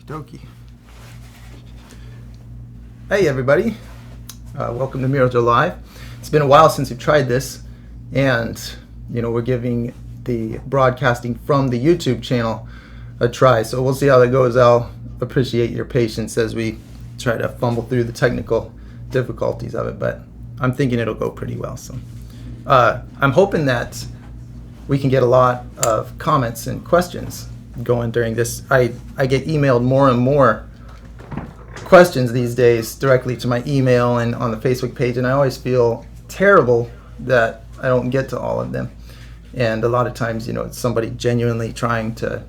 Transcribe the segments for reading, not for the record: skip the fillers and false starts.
Okie dokie. Hey everybody, welcome to Mural Joe Live. It's been a while since we've tried this, and we're giving the broadcasting from the YouTube channel a try, so we'll see how that goes. I'll appreciate your patience as we try to fumble through the technical difficulties of it, but I'm thinking it'll go pretty well. So I'm hoping that we can get a lot of comments and questions going during this. I get emailed more and more questions these days directly to my email and on the Facebook page, and I always feel terrible that I don't get to all of them. And a lot of times, it's somebody genuinely trying to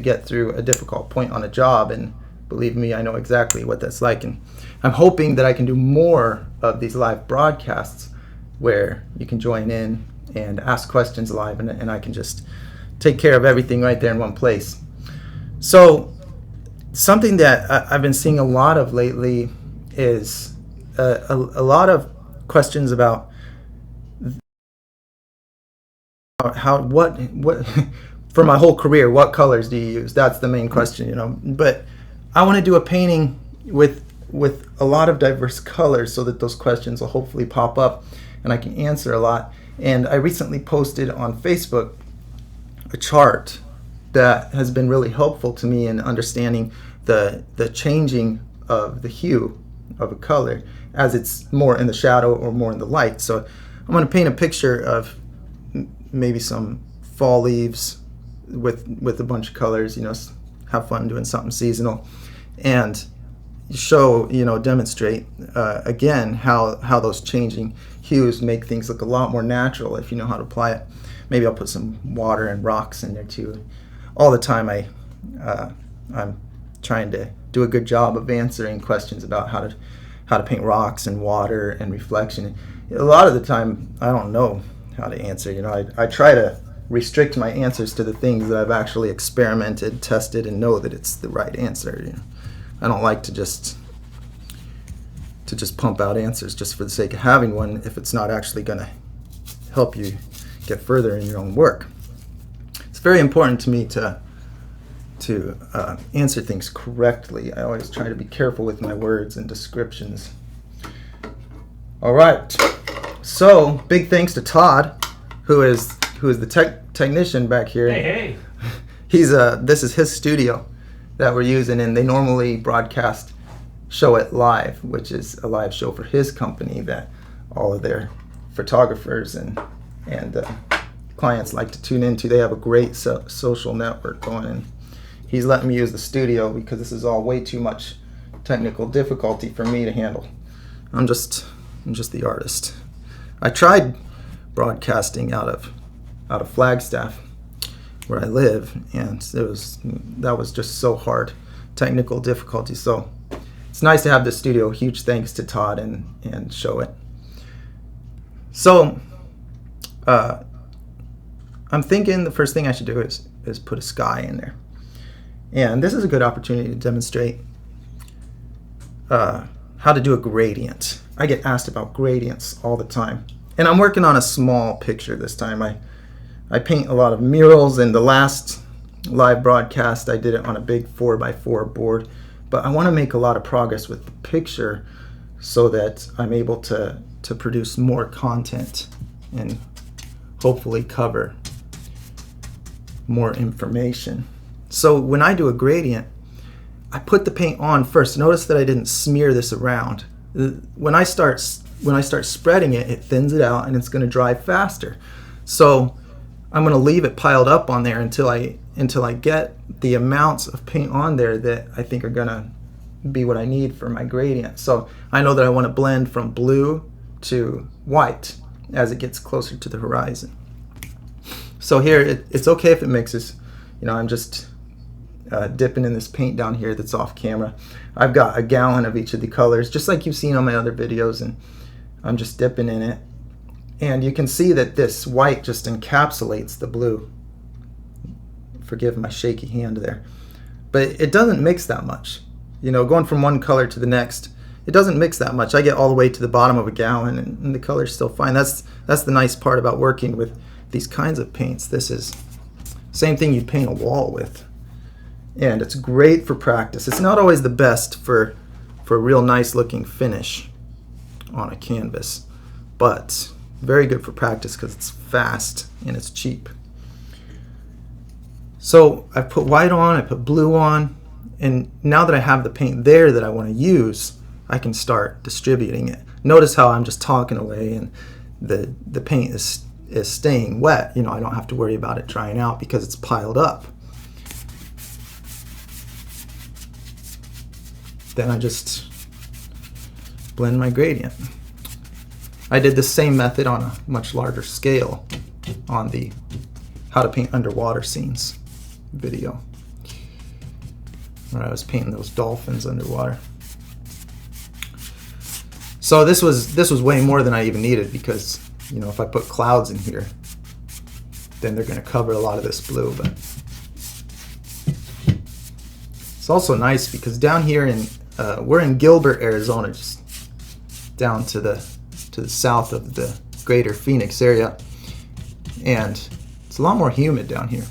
get through a difficult point on a job, and believe me, I know exactly what that's like. And I'm hoping that I can do more of these live broadcasts where you can join in and ask questions live, and I can just take care of everything right there in one place. So something that I've been seeing a lot of lately is a lot of questions about what for my whole career, what colors do you use? That's the main question, But I want to do a painting with a lot of diverse colors so that those questions will hopefully pop up and I can answer a lot. And I recently posted on Facebook a chart that has been really helpful to me in understanding the changing of the hue of a color as it's more in the shadow or more in the light. So I'm going to paint a picture of maybe some fall leaves with a bunch of colors, have fun doing something seasonal, and show, demonstrate again how those changing hues make things look a lot more natural if you know how to apply it. Maybe I'll put some water and rocks in there too. All the time I'm trying to do a good job of answering questions about how to paint rocks and water and reflection. A lot of the time I don't know how to answer. I try to restrict my answers to the things that I've actually experimented, tested, and know that it's the right answer. I don't like to just pump out answers just for the sake of having one if it's not actually going to help you get further in your own work. It's very important to me to answer things correctly. I always try to be careful with my words and descriptions. All right. So big thanks to Todd, who is the technician back here. Hey. This is his studio that we're using, and they normally broadcast Show It Live, which is a live show for his company that all of their photographers and clients like to tune into. They have a great social network going, and he's letting me use the studio because this is all way too much technical difficulty for me to handle. I'm just the artist. I tried broadcasting out of Flagstaff, where I live, and that was just so hard, technical difficulty. So it's nice to have the studio. Huge thanks to Todd and Show It. So I'm thinking the first thing I should do is put a sky in there, and this is a good opportunity to demonstrate how to do a gradient. I get asked about gradients all the time, and I'm working on a small picture this time. I paint a lot of murals, and the last live broadcast I did it on a big 4x4 board, but I want to make a lot of progress with the picture so that I'm able to produce more content and hopefully cover more information. So when I do a gradient, I put the paint on first. Notice that I didn't smear this around. When I start spreading it, it thins it out and it's going to dry faster. So I'm going to leave it piled up on there until I get the amounts of paint on there that I think are going to be what I need for my gradient. So I know that I want to blend from blue to white as it gets closer to the horizon. So here, it's okay if it mixes. I'm just dipping in this paint down here that's off camera. I've got a gallon of each of the colors, just like you've seen on my other videos, and I'm just dipping in it. And you can see that this white just encapsulates the blue. Forgive my shaky hand there. But it doesn't mix that much. Going from one color to the next, it doesn't mix that much. I get all the way to the bottom of a gallon, and the color's still fine. That's the nice part about working with these kinds of paints. This is same thing you'd paint a wall with. and it's great for practice. It's not always the best for a real nice looking finish on a canvas, but very good for practice because it's fast and it's cheap. So I put white on, I put blue on, and now that I have the paint there that I want to use, I can start distributing it. Notice how I'm just talking away and the paint is staying wet. You know, I don't have to worry about it drying out because it's piled up. Then I just blend my gradient. I did the same method on a much larger scale on the how to paint underwater scenes video, where I was painting those dolphins underwater. So this was way more than I even needed, because, you know, if I put clouds in here, then they're going to cover a lot of this blue. But it's also nice because down here in we're in Gilbert, Arizona, just down to the south of the greater Phoenix area, and it's a lot more humid down here.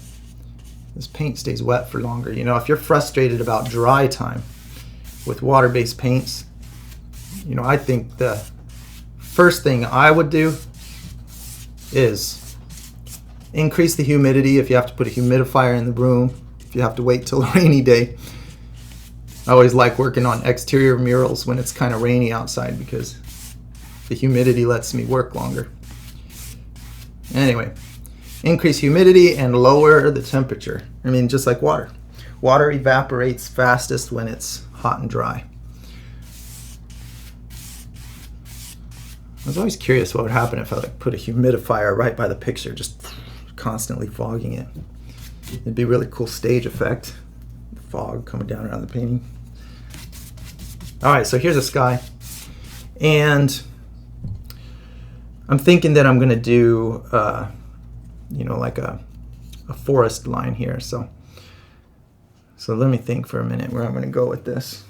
This paint stays wet for longer. You know, if you're frustrated about dry time with water-based paints, you know, I think the first thing I would do is increase the humidity. If you have to put a humidifier in the room, if you have to wait till a rainy day. I always like working on exterior murals when it's kind of rainy outside because the humidity lets me work longer. Anyway, increase humidity and lower the temperature. I mean, just like water. Water evaporates fastest when it's hot and dry. I was always curious what would happen if I put a humidifier right by the picture, just constantly fogging it. It'd be a really cool stage effect. Fog coming down around the painting. All right, so here's a sky, and I'm thinking that I'm gonna do, you know, like a forest line here. So let me think for a minute where I'm gonna go with this.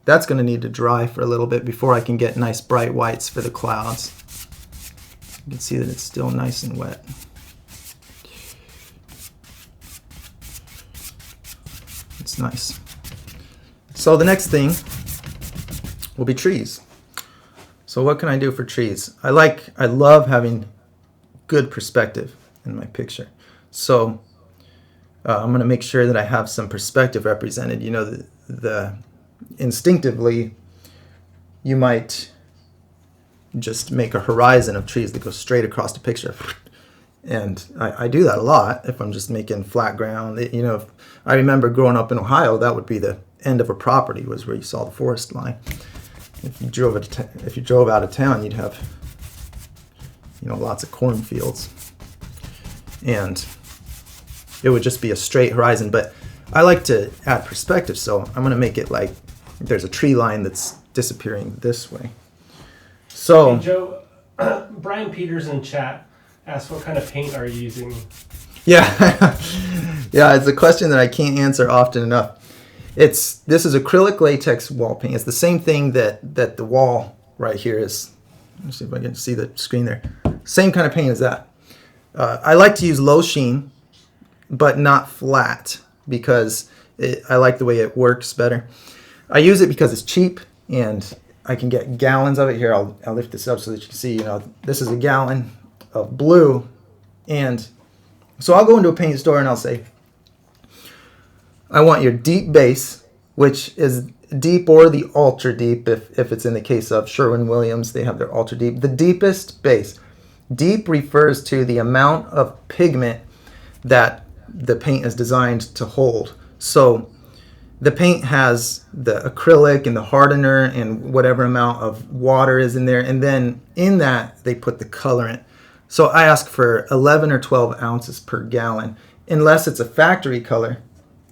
That's gonna need to dry for a little bit before I can get nice bright whites for the clouds. You can see that it's still nice and wet. It's nice. So the next thing will be trees. So what can I do for trees? I love having good perspective in my picture. So I'm going to make sure that I have some perspective represented. You know, the instinctively you might just make a horizon of trees that go straight across the picture. And I do that a lot if I'm just making flat ground. You know, I remember growing up in Ohio, that would be the end of a property, was where you saw the forest line. If you drove out of town, you'd have, you know, lots of cornfields, and it would just be a straight horizon. But I like to add perspective, so I'm going to make it like there's a tree line that's disappearing this way. So, hey Joe, Brian Peters in chat asked, what kind of paint are you using? Yeah, yeah, it's a question that I can't answer often enough. This is acrylic latex wall paint. It's the same thing that the wall right here is. Let's see if I can see the screen there. Same kind of paint as that. I like to use low sheen, but not flat, because I like the way it works better. I use it because it's cheap and I can get gallons of it. Here, I'll lift this up so that you can see. You know, this is a gallon of blue, and so I'll go into a paint store and I'll say, I want your deep base, which is deep or the ultra deep. If it's in the case of Sherwin-Williams, they have their ultra deep. The deepest base. Deep refers to the amount of pigment that the paint is designed to hold. So the paint has the acrylic and the hardener and whatever amount of water is in there, and then in that they put the colorant. So I ask for 11 or 12 ounces per gallon, unless it's a factory color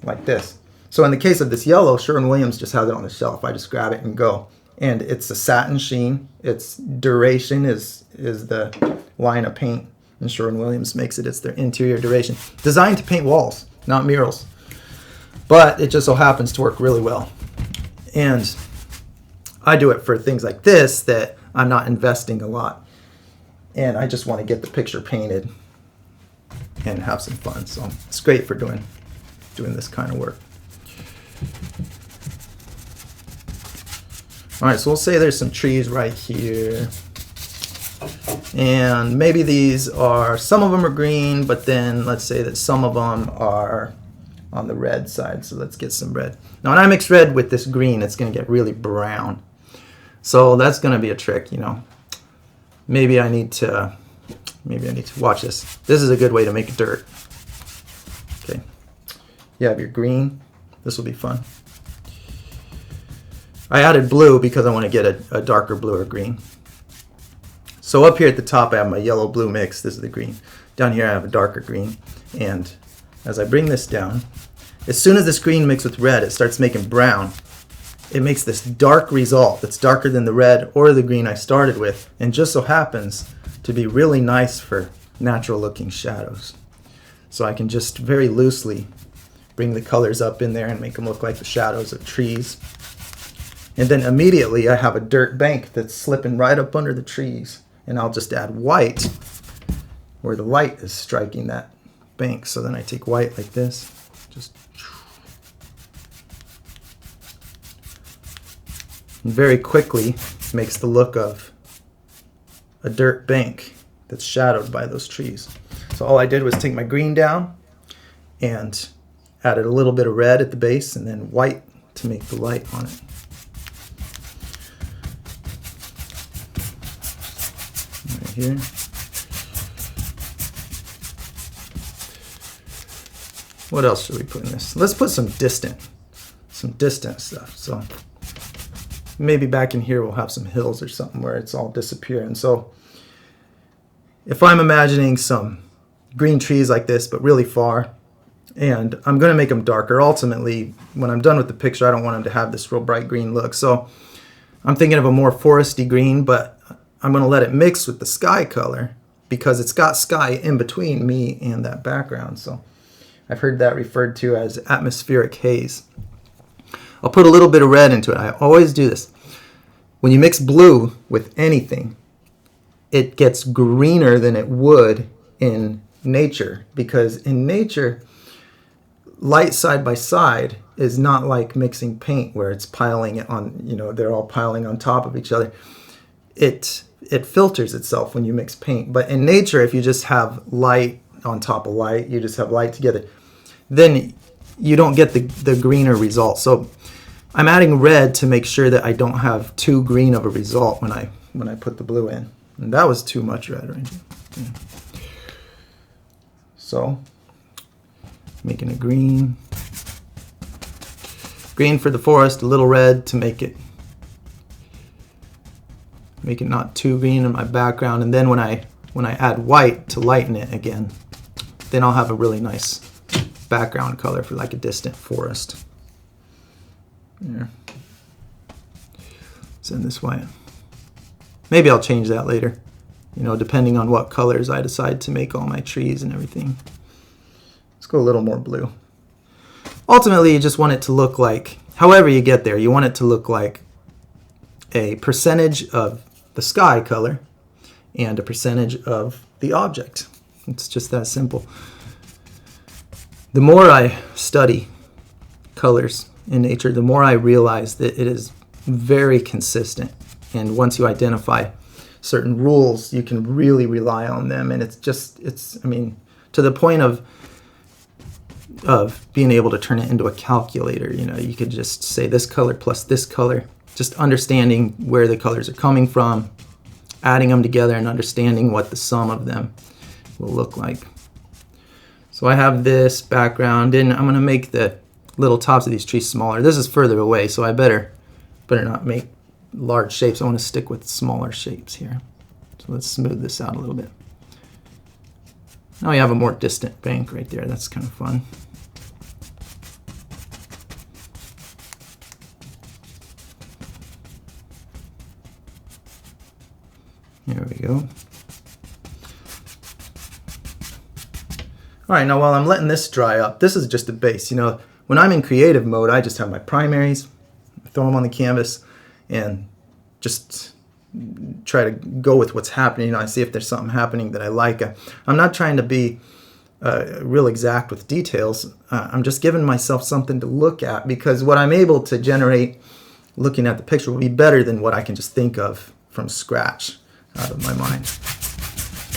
like this. So in the case of this yellow, Sherwin-Williams just has it on the shelf. I just grab it and go. And it's a satin sheen. Its duration is the line of paint. And Sherwin-Williams makes it. It's their interior duration. Designed to paint walls, not murals. But it just so happens to work really well. And I do it for things like this that I'm not investing a lot. And I just want to get the picture painted and have some fun. So it's great for doing doing this kind of work. All right, so we'll say there's some trees right here. And maybe these are, some of them are green, but then let's say that some of them are on the red side. So let's get some red. Now when I mix red with this green, it's going to get really brown. So that's going to be a trick, you know. Maybe I need to watch this. This is a good way to make dirt. Okay. You have your green. This will be fun. I added blue because I want to get a darker blue or green. So up here at the top I have my yellow blue mix. This is the green. Down here I have a darker green. And as I bring this down, as soon as this green mixes with red, it starts making brown. It makes this dark result that's darker than the red or the green I started with, and just so happens to be really nice for natural looking shadows. So I can just very loosely bring the colors up in there and make them look like the shadows of trees. And then immediately I have a dirt bank that's slipping right up under the trees. And I'll just add white where the light is striking that bank. So then I take white like this, just and very quickly makes the look of a dirt bank that's shadowed by those trees. So all I did was take my green down and added a little bit of red at the base and then white to make the light on it. Right here. What else should we put in this? Let's put some distant stuff. So maybe back in here we'll have some hills or something where it's all disappearing. So if I'm imagining some green trees like this, but really far, and I'm going to make them darker. Ultimately, when I'm done with the picture, I don't want them to have this real bright green look. So I'm thinking of a more foresty green, but I'm going to let it mix with the sky color because it's got sky in between me and that background. So I've heard that referred to as atmospheric haze. I'll put a little bit of red into it. I always do this. When you mix blue with anything, it gets greener than it would in nature, because in nature, light side by side is not like mixing paint where it's piling it on, they're all piling on top of each other. It filters itself when you mix paint. But in nature, if you just have light on top of light, you just have light together, then you don't get the greener result. So I'm adding red to make sure that I don't have too green of a result when I put the blue in. And that was too much red right here. Yeah. So making a green for the forest, a little red to make it not too green in my background. And then when I add white to lighten it again, then I'll have a really nice background color for like a distant forest. There. Send this white. Maybe I'll change that later, depending on what colors I decide to make all my trees and everything. Let's go a little more blue. Ultimately, you just want it to look like, however you get there, you want it to look like a percentage of the sky color and a percentage of the object. It's just that simple. The more I study colors in nature, the more I realize that it is very consistent. And once you identify certain rules, you can really rely on them. And it's to the point of being able to turn it into a calculator. You could just say this color plus this color, just understanding where the colors are coming from, adding them together and understanding what the sum of them will look like. So I have this background, and I'm going to make the little tops of these trees smaller. This is further away, so I better not make large shapes. I want to stick with smaller shapes here. So let's smooth this out a little bit. Now we have a more distant bank right there. That's kind of fun. There we go. All right, now while I'm letting this dry up, this is just a base. When I'm in creative mode, I just have my primaries, throw them on the canvas, and just try to go with what's happening. I see if there's something happening that I like. I'm not trying to be real exact with details. I'm just giving myself something to look at, because what I'm able to generate looking at the picture will be better than what I can just think of from scratch out of my mind.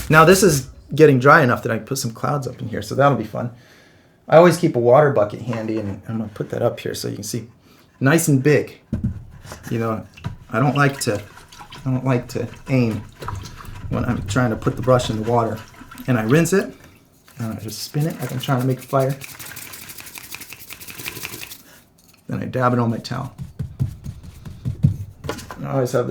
Now this is getting dry enough that I can put some clouds up in here, so that'll be fun. I always keep a water bucket handy, and I'm gonna put that up here so you can see, nice and big. You know, I don't like to aim when I'm trying to put the brush in the water. And I rinse it, and I just spin it like I'm trying to make a fire. Then I dab it on my towel. I always have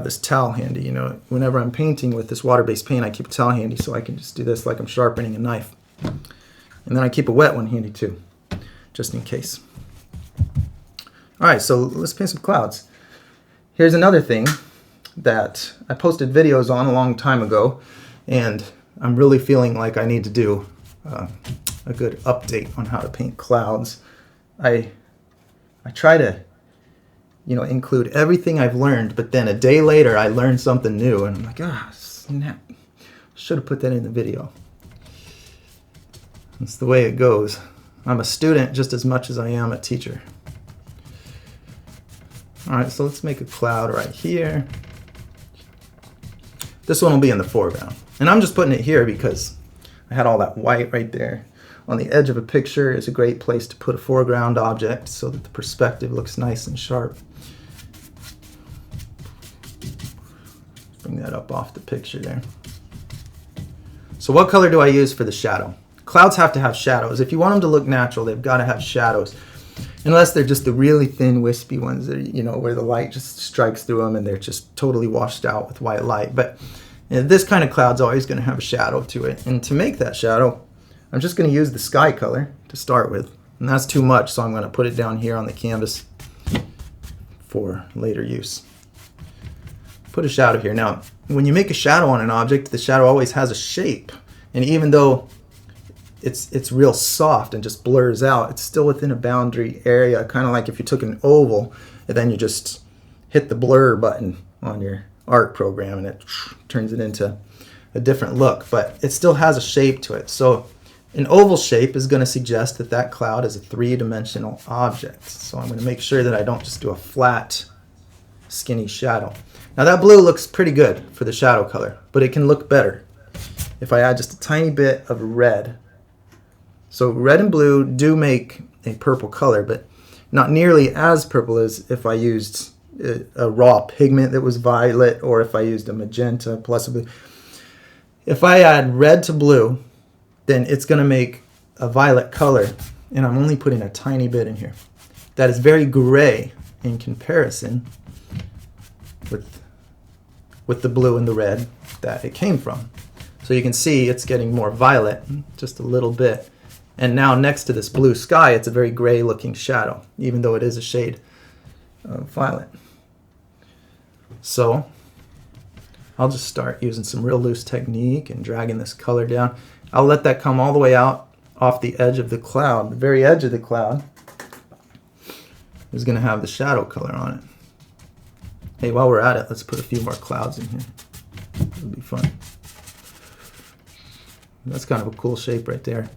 this towel handy. You know, whenever I'm painting with this water-based paint, I keep a towel handy so I can just do this like I'm sharpening a knife. And then I keep a wet one handy too, just in case. All right, so let's paint some clouds. Here's another thing that I posted videos on a long time ago, and I'm really feeling like I need to do a good update on how to paint clouds. I try to, you know, include everything I've learned, but then a day later I learned something new, and I'm like, snap, should have put that in the video. That's the way it goes. I'm a student just as much as I am a teacher. All right, so let's make a cloud right here. This one will be in the foreground. And I'm just putting it here because I had all that white right there. On the edge of a picture is a great place to put a foreground object so that the perspective looks nice and sharp. Bring that up off the picture there. So what color do I use for the shadow? Clouds have to have shadows. If you want them to look natural, they've got to have shadows. Unless they're just the really thin, wispy ones that, you know, where the light just strikes through them and they're just totally washed out with white light. But you know, this kind of cloud's always going to have a shadow to it. And to make that shadow, I'm just going to use the sky color to start with. And that's too much, so I'm going to put it down here on the canvas for later use. Put a shadow here. Now, when you make a shadow on an object, the shadow always has a shape. And even though it's real soft and just blurs out, it's still within a boundary area, kind of like if you took an oval and then you just hit the blur button on your art program and it turns it into a different look, but it still has a shape to it. So an oval shape is going to suggest that that cloud is a three-dimensional object. So I'm going to make sure that I don't just do a flat, skinny shadow. Now that blue looks pretty good for the shadow color, but it can look better if I add just a tiny bit of red. So red and blue do make a purple color, but not nearly as purple as if I used a raw pigment that was violet, or if I used a magenta plus a blue. If I add red to blue, then it's going to make a violet color, and I'm only putting a tiny bit in here. That is very gray in comparison with the blue and the red that it came from. So you can see it's getting more violet, just a little bit. And now next to this blue sky, it's a very gray looking shadow, even though it is a shade of violet. So I'll just start using some real loose technique and dragging this color down. I'll let that come all the way out off the edge of the cloud. The very edge of the cloud is going to have the shadow color on it. Hey, while we're at it, let's put a few more clouds in here. It'll be fun. That's kind of a cool shape right there.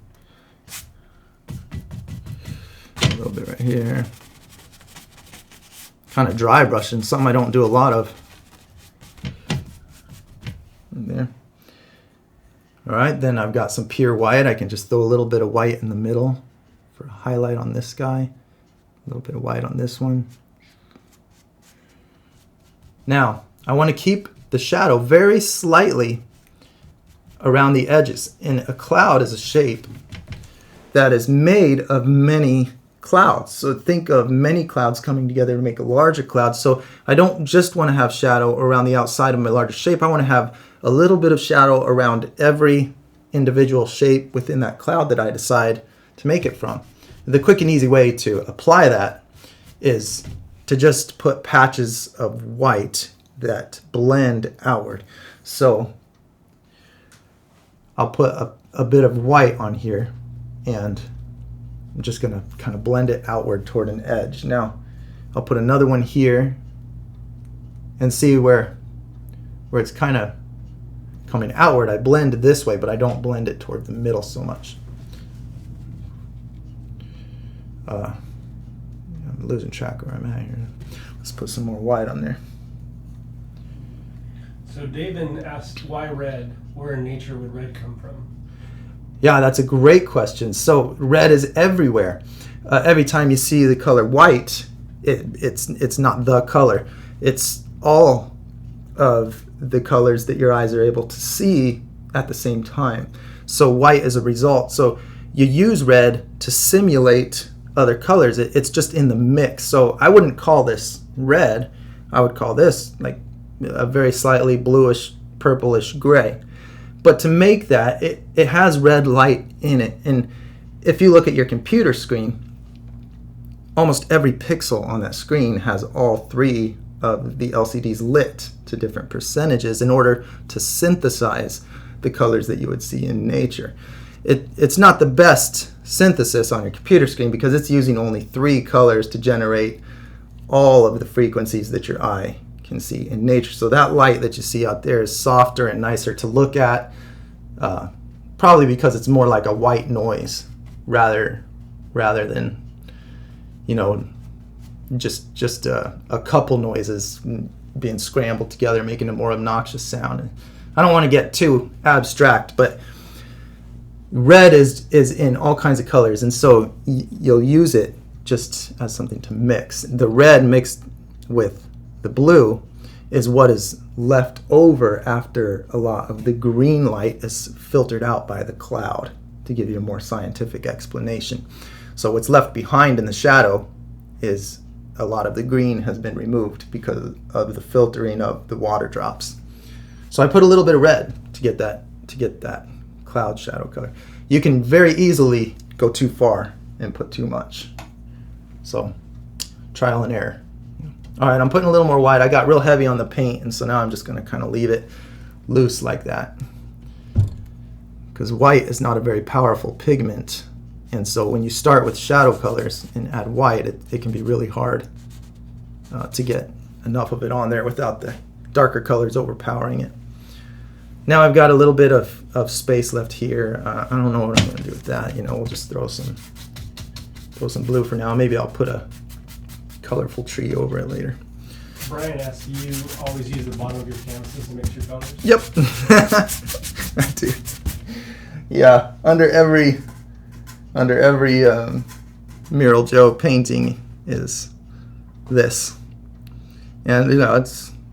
A little bit right here. Kind of dry brushing, something I don't do a lot of. Right there. All right, then I've got some pure white. I can just throw a little bit of white in the middle for a highlight on this guy. A little bit of white on this one. Now, I want to keep the shadow very slightly around the edges. And a cloud is a shape that is made of many clouds. So think of many clouds coming together to make a larger cloud. So I don't just want to have shadow around the outside of my larger shape. I want to have a little bit of shadow around every individual shape within that cloud that I decide to make it from. The quick and easy way to apply that is to just put patches of white that blend outward. So I'll put a bit of white on here, and I'm just going to kind of blend it outward toward an edge. Now I'll put another one here and see where it's kind of coming outward, I blend this way, but I don't blend it toward the middle so much. I'm losing track of where I'm at here. Let's put some more white on there. So David asked, why red? Where in nature would red come from? Yeah, that's a great question. So red is everywhere. Every time you see the color white, it's not the color. It's all of the colors that your eyes are able to see at the same time. So white is a result. So you use red to simulate other colors. It's just in the mix. So I wouldn't call this red. I would call this like a very slightly bluish, purplish gray. But to make that, it has red light in it. And if you look at your computer screen, almost every pixel on that screen has all three of the LCDs lit to different percentages in order to synthesize the colors that you would see in nature. It's not the best synthesis on your computer screen because it's using only 3 colors to generate all of the frequencies that your eye can see in nature. So that light that you see out there is softer and nicer to look at, probably because it's more like a white noise rather than, you know, just a couple noises being scrambled together, making a more obnoxious sound. I don't want to get too abstract, but red is in all kinds of colors, and so you'll use it just as something to mix. The red mixed with the blue is what is left over after a lot of the green light is filtered out by the cloud, to give you a more scientific explanation. So what's left behind in the shadow is a lot of the green has been removed because of the filtering of the water drops. So I put a little bit of red to get that cloud shadow color. You can very easily go too far and put too much. So trial and error. All right, I'm putting a little more white. I got real heavy on the paint, and so now I'm just going to kind of leave it loose like that, because white is not a very powerful pigment. And so when you start with shadow colors and add white, it can be really hard to get enough of it on there without the darker colors overpowering it. Now I've got a little bit of space left here. I don't know what I'm going to do with that. You know, we'll just throw some blue for now. Maybe I'll put a colorful tree over it later. Brian asked, do you always use the bottom of your canvases to mix your colors? Yep. I do. Yeah, under every Mural Joe painting is this, and you know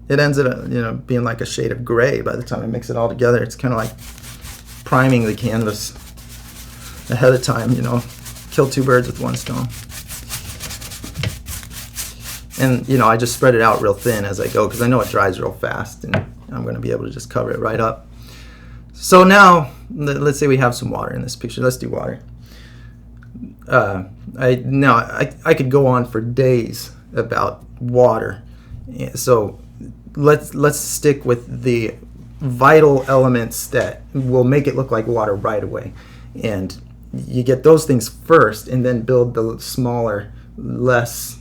it ends up being like a shade of gray by the time I mix it all together. It's kind of like priming the canvas ahead of time. You know, kill 2 birds with 1 stone. And you know, I just spread it out real thin as I go because I know it dries real fast, and I'm going to be able to just cover it right up. So now let's say we have some water in this picture. Let's do water. I could go on for days about water. So let's stick with the vital elements that will make it look like water right away. And you get those things first and then build the smaller, less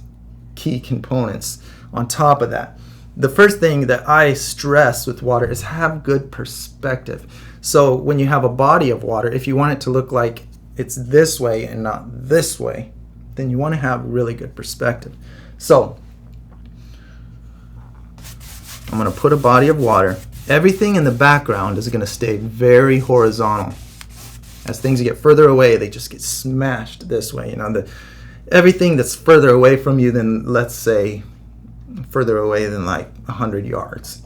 key components on top of that. The first thing that I stress with water is have good perspective. So when you have a body of water, if you want it to look like it's this way and not this way, then you want to have really good perspective. So I'm going to put a body of water. Everything in the background is going to stay very horizontal. As things get further away, they just get smashed this way. You know, everything that's further away from you than, let's say, further away than like 100 yards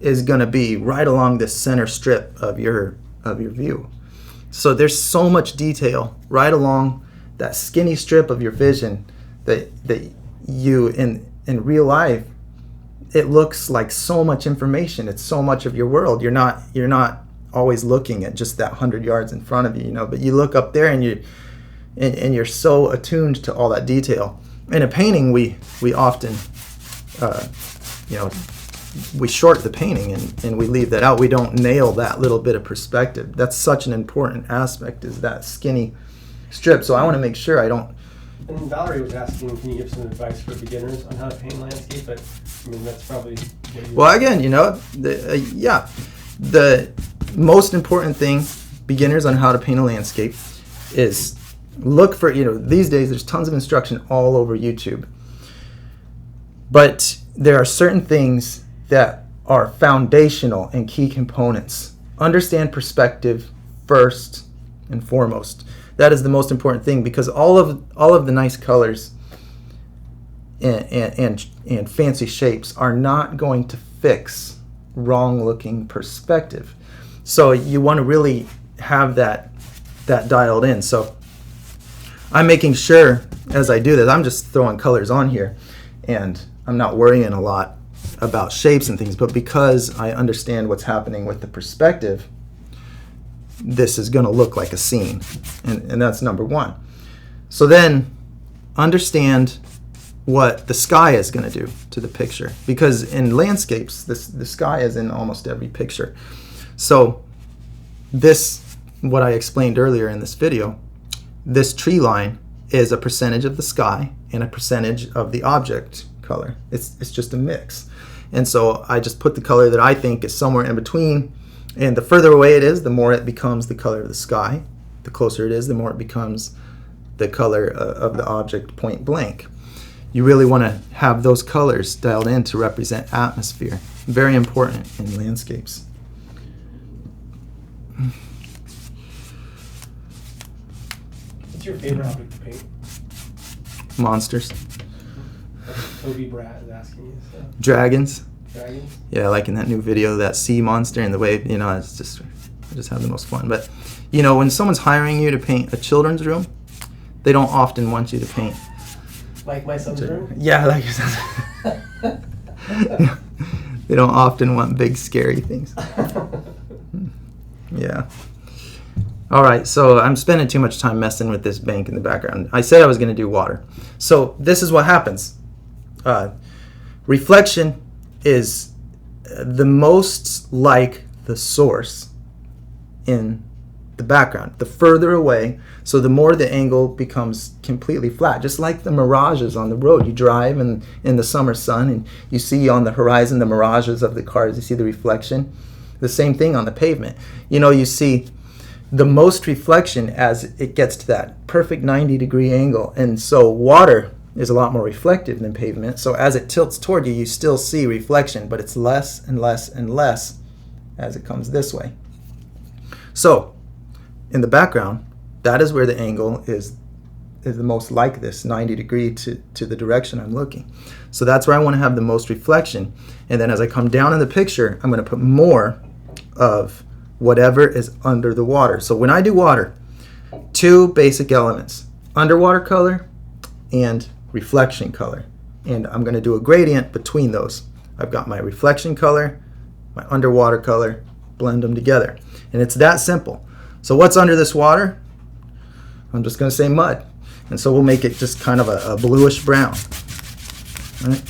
is going to be right along this center strip of your view. So there's so much detail right along that skinny strip of your vision that you in real life, it looks like so much information. It's so much of your world. You're not always looking at just that 100 yards in front of you, you know, but you look up there and you're so attuned to all that detail. In a painting, we often we short the painting and we leave that out. We don't nail that little bit of perspective. That's such an important aspect, is that skinny strip. So I want to make sure I don't. And Valerie was asking, can you give some advice for beginners on how to paint landscape? But I mean, that's probably what you Well, again, you know, the most important thing, beginners on how to paint a landscape, is look for, these days there's tons of instruction all over YouTube. But there are certain things that are foundational and key components. Understand perspective first and foremost. That is the most important thing, because all of the nice colors and fancy shapes are not going to fix wrong looking perspective. So you want to really have that dialed in. So I'm making sure as I do this, I'm just throwing colors on here and I'm not worrying a lot about shapes and things, but because I understand what's happening with the perspective, this is going to look like a scene, and that's number one. So then understand what the sky is going to do to the picture, because in landscapes the sky is in almost every picture. So this, what I explained earlier in this video, this tree line is a percentage of the sky and a percentage of the object color. It's just a mix. And so I just put the color that I think is somewhere in between, and the further away it is, the more it becomes the color of the sky. The closer it is, the more it becomes the color of the object point blank. You really want to have those colors dialed in to represent atmosphere. Very important in landscapes. What's your favorite object to paint? Monsters. Toby Brat is asking you. So. Dragons. Dragons? Yeah, like in that new video, that sea monster and the way, it's just, I just have the most fun. But, when someone's hiring you to paint a children's room, they don't often want you to paint. Like my son's room? Yeah, like your son's. They don't often want big, scary things. Yeah. All right, so I'm spending too much time messing with this bank in the background. I said I was going to do water. So this is what happens. Reflection is the most like the source in the background. The further away, so the more the angle becomes completely flat. Just like the mirages on the road. You drive in the summer sun and you see on the horizon the mirages of the cars. You see the reflection. The same thing on the pavement. You see the most reflection as it gets to that perfect 90-degree angle. And so water is a lot more reflective than pavement. So as it tilts toward you, you still see reflection, but it's less and less and less as it comes this way. So in the background, that is where the angle is the most like this, 90 degree to the direction I'm looking. So that's where I want to have the most reflection. And then as I come down in the picture, I'm going to put more of whatever is under the water. So when I do water, two basic elements: underwater color and reflection color. And I'm going to do a gradient between those. I've got my reflection color, my underwater color, blend them together. And it's that simple. So what's under this water? I'm just going to say mud. And so we'll make it just kind of a bluish brown. Right?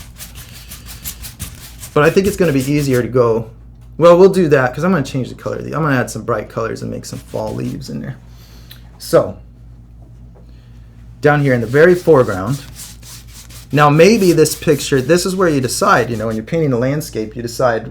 But I think it's going to be easier to go, well, we'll do that because I'm going to change the color of these. I'm going to add some bright colors and make some fall leaves in there. So down here in the very foreground, now maybe this picture, this is where you decide, when you're painting a landscape, you decide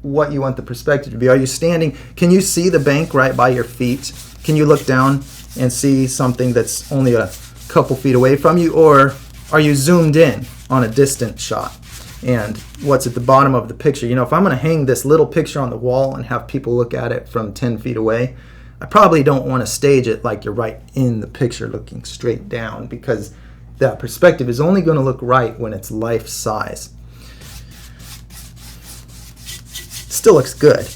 what you want the perspective to be. Are you standing, can you see the bank right by your feet? Can you look down and see something that's only a couple feet away from you? Or are you zoomed in on a distant shot? And what's at the bottom of the picture? If I'm going to hang this little picture on the wall and have people look at it from 10 feet away, I probably don't want to stage it like you're right in the picture looking straight down, because that perspective is only going to look right when it's life size. Still looks good.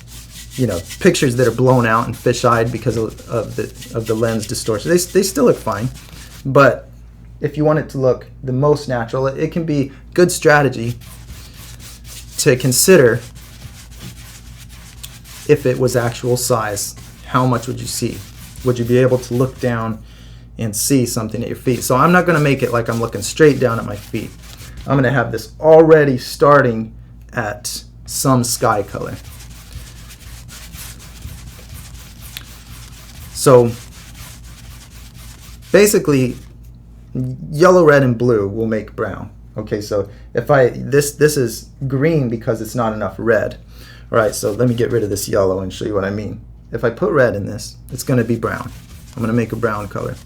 Pictures that are blown out and fish-eyed because of the lens distortion, they still look fine. But if you want it to look the most natural, it can be good strategy to consider if it was actual size. How much would you see? Would you be able to look down and see something at your feet? So I'm not going to make it like I'm looking straight down at my feet. I'm going to have this already starting at some sky color. So basically, yellow, red, and blue will make brown. Okay, so if this is green because it's not enough red. All right, so let me get rid of this yellow and show you what I mean. If I put red in this, it's going to be brown. I'm going to make a brown color.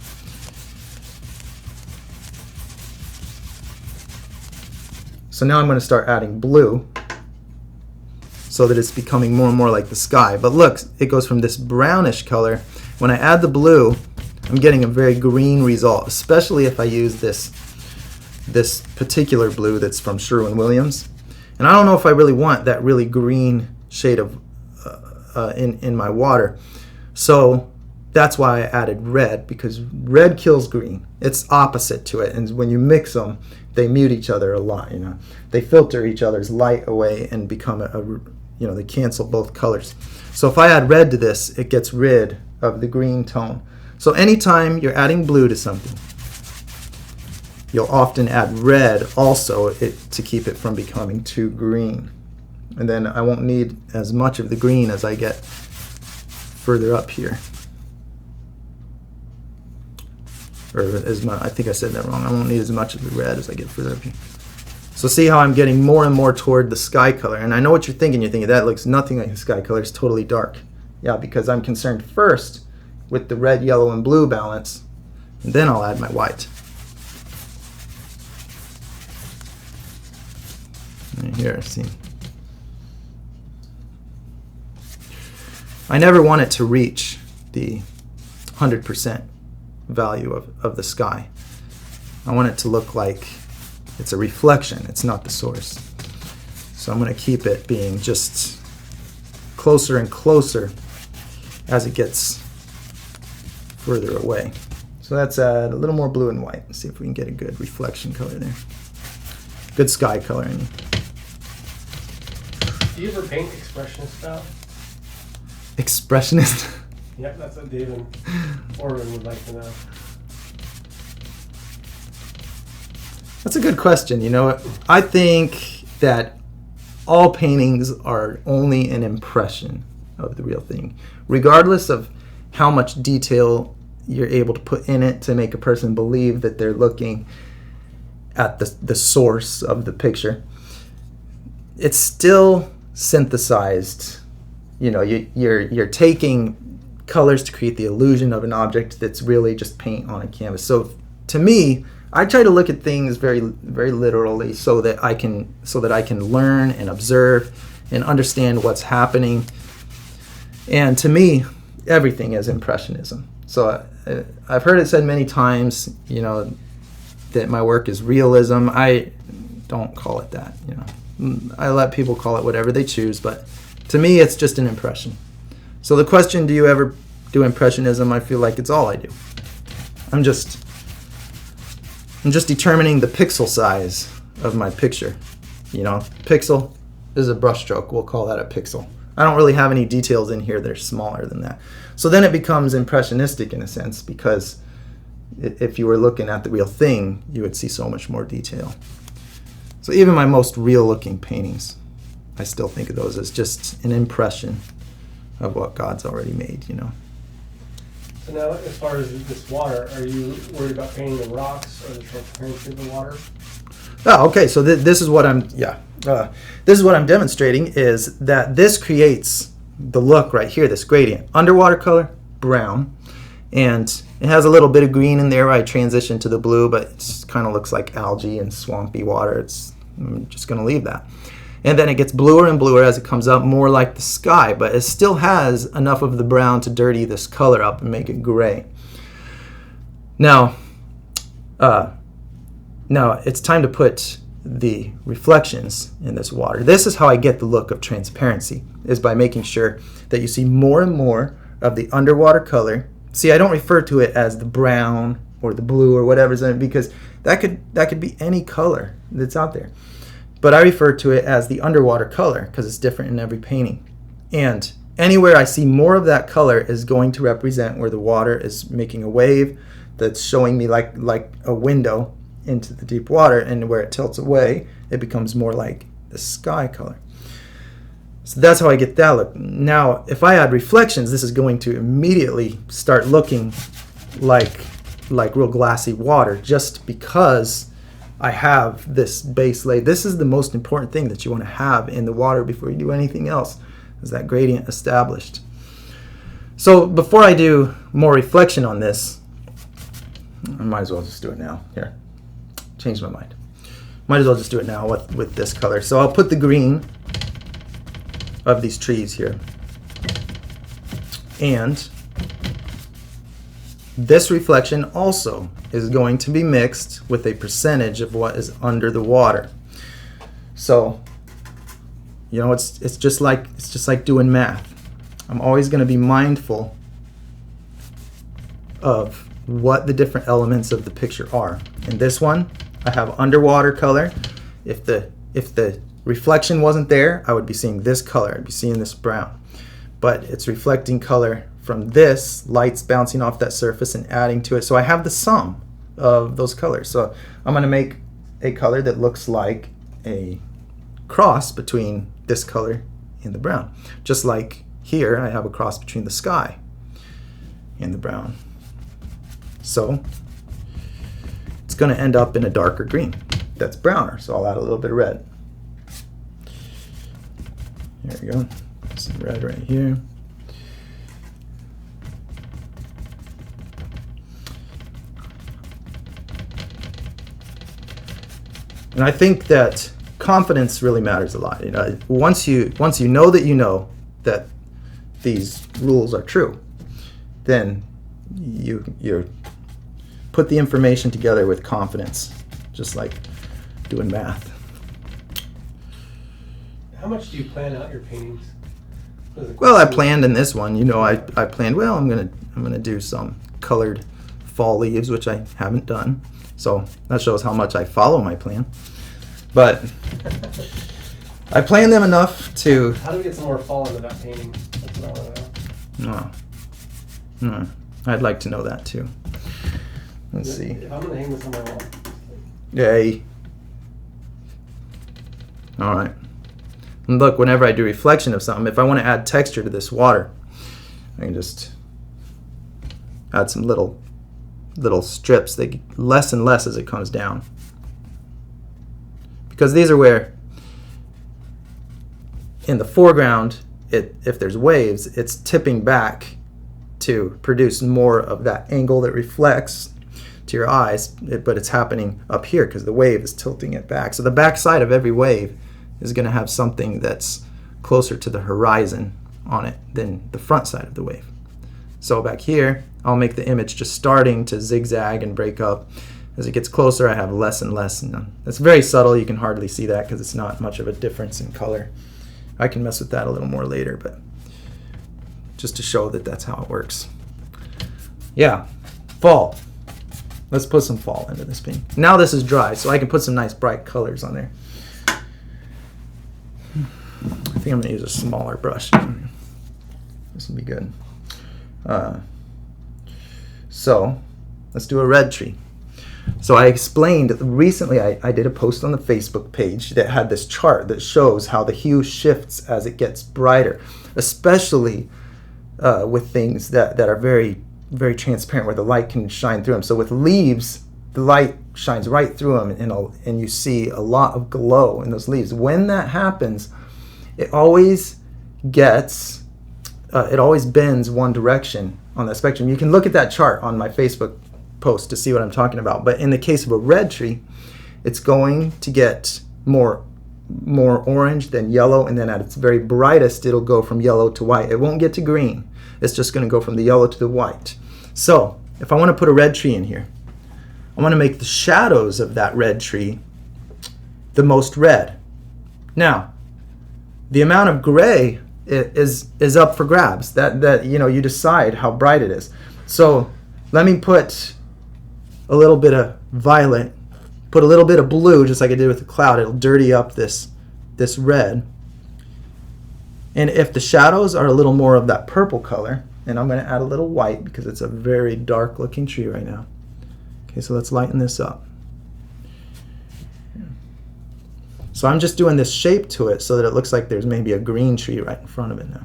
So now I'm going to start adding blue so that it's becoming more and more like the sky. But look, it goes from this brownish color. When I add the blue, I'm getting a very green result, especially if I use this particular blue that's from Sherwin-Williams. And I don't know if I really want that really green shade of in my water. So that's why I added red, because red kills green. It's opposite to it, and when you mix them, they mute each other a lot. You know, they filter each other's light away and become they cancel both colors. So if I add red to this, it gets rid of the green tone. So anytime you're adding blue to something, you'll often add red also to keep it from becoming too green. And then I won't need as much of the green as I get further up here. Or I think I said that wrong. I won't need as much of the red as I get further up here. So see how I'm getting more and more toward the sky color. And I know what you're thinking. You're thinking that looks nothing like the sky color. It's totally dark. Yeah, because I'm concerned first with the red, yellow, and blue balance, and then I'll add my white. And here, see. I never want it to reach the 100% value of the sky. I want it to look like it's a reflection. It's not the source. So I'm going to keep it being just closer and closer as it gets further away. So let's add a little more blue and white and see if we can get a good reflection color there. Good sky color. Do you ever paint expressionist style? Expressionist? Yep, that's what David Foreground would like to know. That's a good question. You know, I think that all paintings are only an impression of the real thing, regardless of how much detail you're able to put in it to make a person believe that they're looking at the source of the picture. It's still synthesized. You know, you're taking colors to create the illusion of an object that's really just paint on a canvas. So to me, I try to look at things very, very literally so that I can learn and observe and understand what's happening. And to me, everything is impressionism. So I've heard it said many times, you know, that my work is realism. I don't call it that. You know, I let people call it whatever they choose, but to me, it's just an impression. So the question, do you ever do impressionism? I feel like it's all I do. I'm just determining the pixel size of my picture. You know, pixel is a brush stroke. We'll call that a pixel. I don't really have any details in here that are smaller than that. So then it becomes impressionistic in a sense, because if you were looking at the real thing, you would see so much more detail. So even my most real looking paintings, I still think of those as just an impression of what God's already made, you know. So now, as far as this water, are you worried about painting the rocks or the transparency of the water? Oh, okay. So this is what this is what I'm demonstrating, is that this creates the look right here, this gradient. Underwater color, brown, and it has a little bit of green in there where I transition to the blue, but it kind of looks like algae and swampy water. I'm just going to leave that. And then it gets bluer and bluer as it comes up, more like the sky, but it still has enough of the brown to dirty this color up and make it gray. Now it's time to put the reflections in this water. This is how I get the look of transparency, is by making sure that you see more and more of the underwater color. See, I don't refer to it as the brown or the blue or whatever's in it, because that could be any color that's out there. But I refer to it as the underwater color because it's different in every painting. And anywhere I see more of that color is going to represent where the water is making a wave that's showing me like a window into the deep water, and where it tilts away, it becomes more like the sky color. So that's how I get that look. Now, if I add reflections, this is going to immediately start looking like real glassy water, just because I have this base laid. This is the most important thing that you want to have in the water before you do anything else, is that gradient established. So before I do more reflection on this, I might as well just do it now. Here, changed my mind. Might as well just do it now with this color. So I'll put the green of these trees here. And this reflection also is going to be mixed with a percentage of what is under the water. So, you know, it's just like doing math. I'm always going to be mindful of what the different elements of the picture are. In this one, I have underwater color. If the reflection wasn't there, I would be seeing this color. I'd be seeing this brown. But it's reflecting color from this, lights bouncing off that surface and adding to it. So I have the sum of those colors. So I'm going to make a color that looks like a cross between this color and the brown. Just like here, I have a cross between the sky and the brown. So it's going to end up in a darker green that's browner. So I'll add a little bit of red. There we go. Some red right here. And I think that confidence really matters a lot. You know, once you know that these rules are true, then you put the information together with confidence, just like doing math. How much do you plan out your paintings? Well, I planned in this one. You know, I planned. Well, I'm gonna do some colored fall leaves, which I haven't done. So that shows how much I follow my plan. But I planned them enough to. How do we get some more fall into that painting? That's what I want to know. No, I'd like to know that too. Let's see. If I'm gonna hang this on my wall. Yay. All right. And look, whenever I do reflection of something, if I want to add texture to this water, I can just add some little strips. They get less and less as it comes down. Because these are where, in the foreground, if there's waves, it's tipping back to produce more of that angle that reflects to your eyes, but it's happening up here because the wave is tilting it back. So the back side of every wave is going to have something that's closer to the horizon on it than the front side of the wave. So back here, I'll make the image just starting to zigzag and break up. As it gets closer, I have less and less. And it's very subtle. You can hardly see that because it's not much of a difference in color. I can mess with that a little more later, but just to show that that's how it works. Yeah, fall. Let's put some fall into this painting. Now this is dry, so I can put some nice bright colors on there. I think I'm going to use a smaller brush. This will be good. So let's do a red tree. So I explained recently, I did a post on the Facebook page that had this chart that shows how the hue shifts as it gets brighter, especially with things that are very, very transparent where the light can shine through them. So with leaves, the light shines right through them and you see a lot of glow in those leaves. When that happens, it always bends one direction on that spectrum. You can look at that chart on my Facebook post to see what I'm talking about. But in the case of a red tree, it's going to get more orange than yellow, and then at its very brightest, it'll go from yellow to white. It won't get to green. It's just going to go from the yellow to the white. So if I want to put a red tree in here, I want to make the shadows of that red tree the most red. Now, the amount of gray is up for grabs. That you decide how bright it is. So let me put a little bit of violet, put a little bit of blue, just like I did with the cloud. It'll dirty up this red. And if the shadows are a little more of that purple color, and I'm going to add a little white because it's a very dark looking tree right now. Okay, so let's lighten this up. So I'm just doing this shape to it so that it looks like there's maybe a green tree right in front of it now.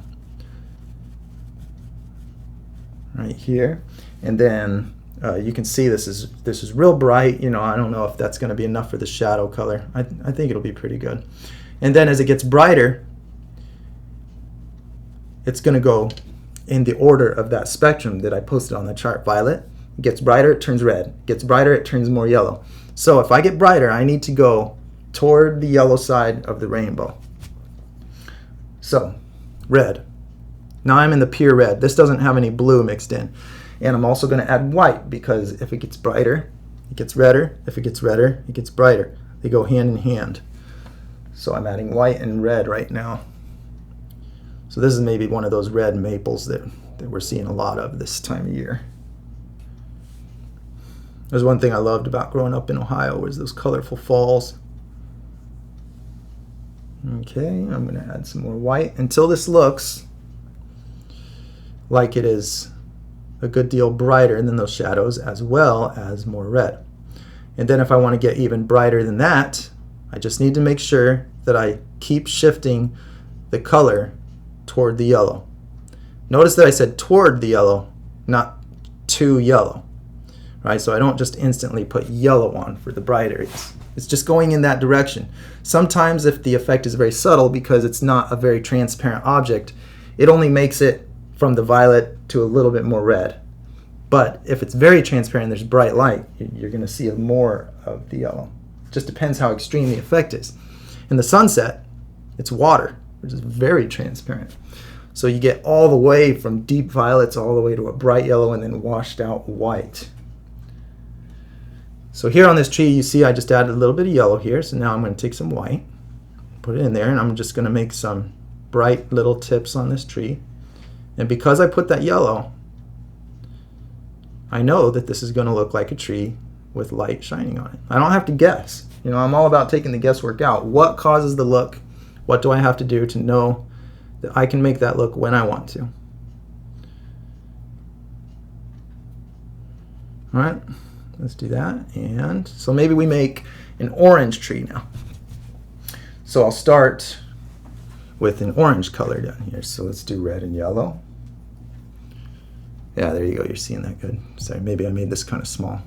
Right here. And then You can see this is real bright. You know, I don't know if that's going to be enough for the shadow color. I think it'll be pretty good. And then as it gets brighter, it's going to go in the order of that spectrum that I posted on the chart. Violet, it gets brighter, it turns red. It gets brighter, it turns more yellow. So if I get brighter, I need to go toward the yellow side of the rainbow. So, red. Now I'm in the pure red. This doesn't have any blue mixed in. And I'm also going to add white, because if it gets brighter, it gets redder. If it gets redder, it gets brighter. They go hand in hand. So I'm adding white and red right now. So this is maybe one of those red maples that we're seeing a lot of this time of year. There's one thing I loved about growing up in Ohio was those colorful falls. Okay, I'm going to add some more white until this looks like it is a good deal brighter than those shadows, as well as more red. And then if I want to get even brighter than that, I just need to make sure that I keep shifting the color toward the yellow. Notice that I said toward the yellow, not to yellow. Right? So I don't just instantly put yellow on for the bright areas. It's just going in that direction. Sometimes if the effect is very subtle, because it's not a very transparent object, it only makes it from the violet to a little bit more red. But if it's very transparent and there's bright light, you're going to see more of the yellow. It just depends how extreme the effect is. In the sunset, it's water, which is very transparent. So you get all the way from deep violets all the way to a bright yellow and then washed out white. So here on this tree, you see I just added a little bit of yellow here. So now I'm going to take some white, put it in there, and I'm just going to make some bright little tips on this tree. And because I put that yellow, I know that this is going to look like a tree with light shining on it. I don't have to guess. You know, I'm all about taking the guesswork out. What causes the look? What do I have to do to know that I can make that look when I want to? All right, let's do that. And so maybe we make an orange tree now. So I'll start with an orange color down here. So let's do red and yellow. Yeah, there you go. You're seeing that good. Sorry, maybe I made this kind of small.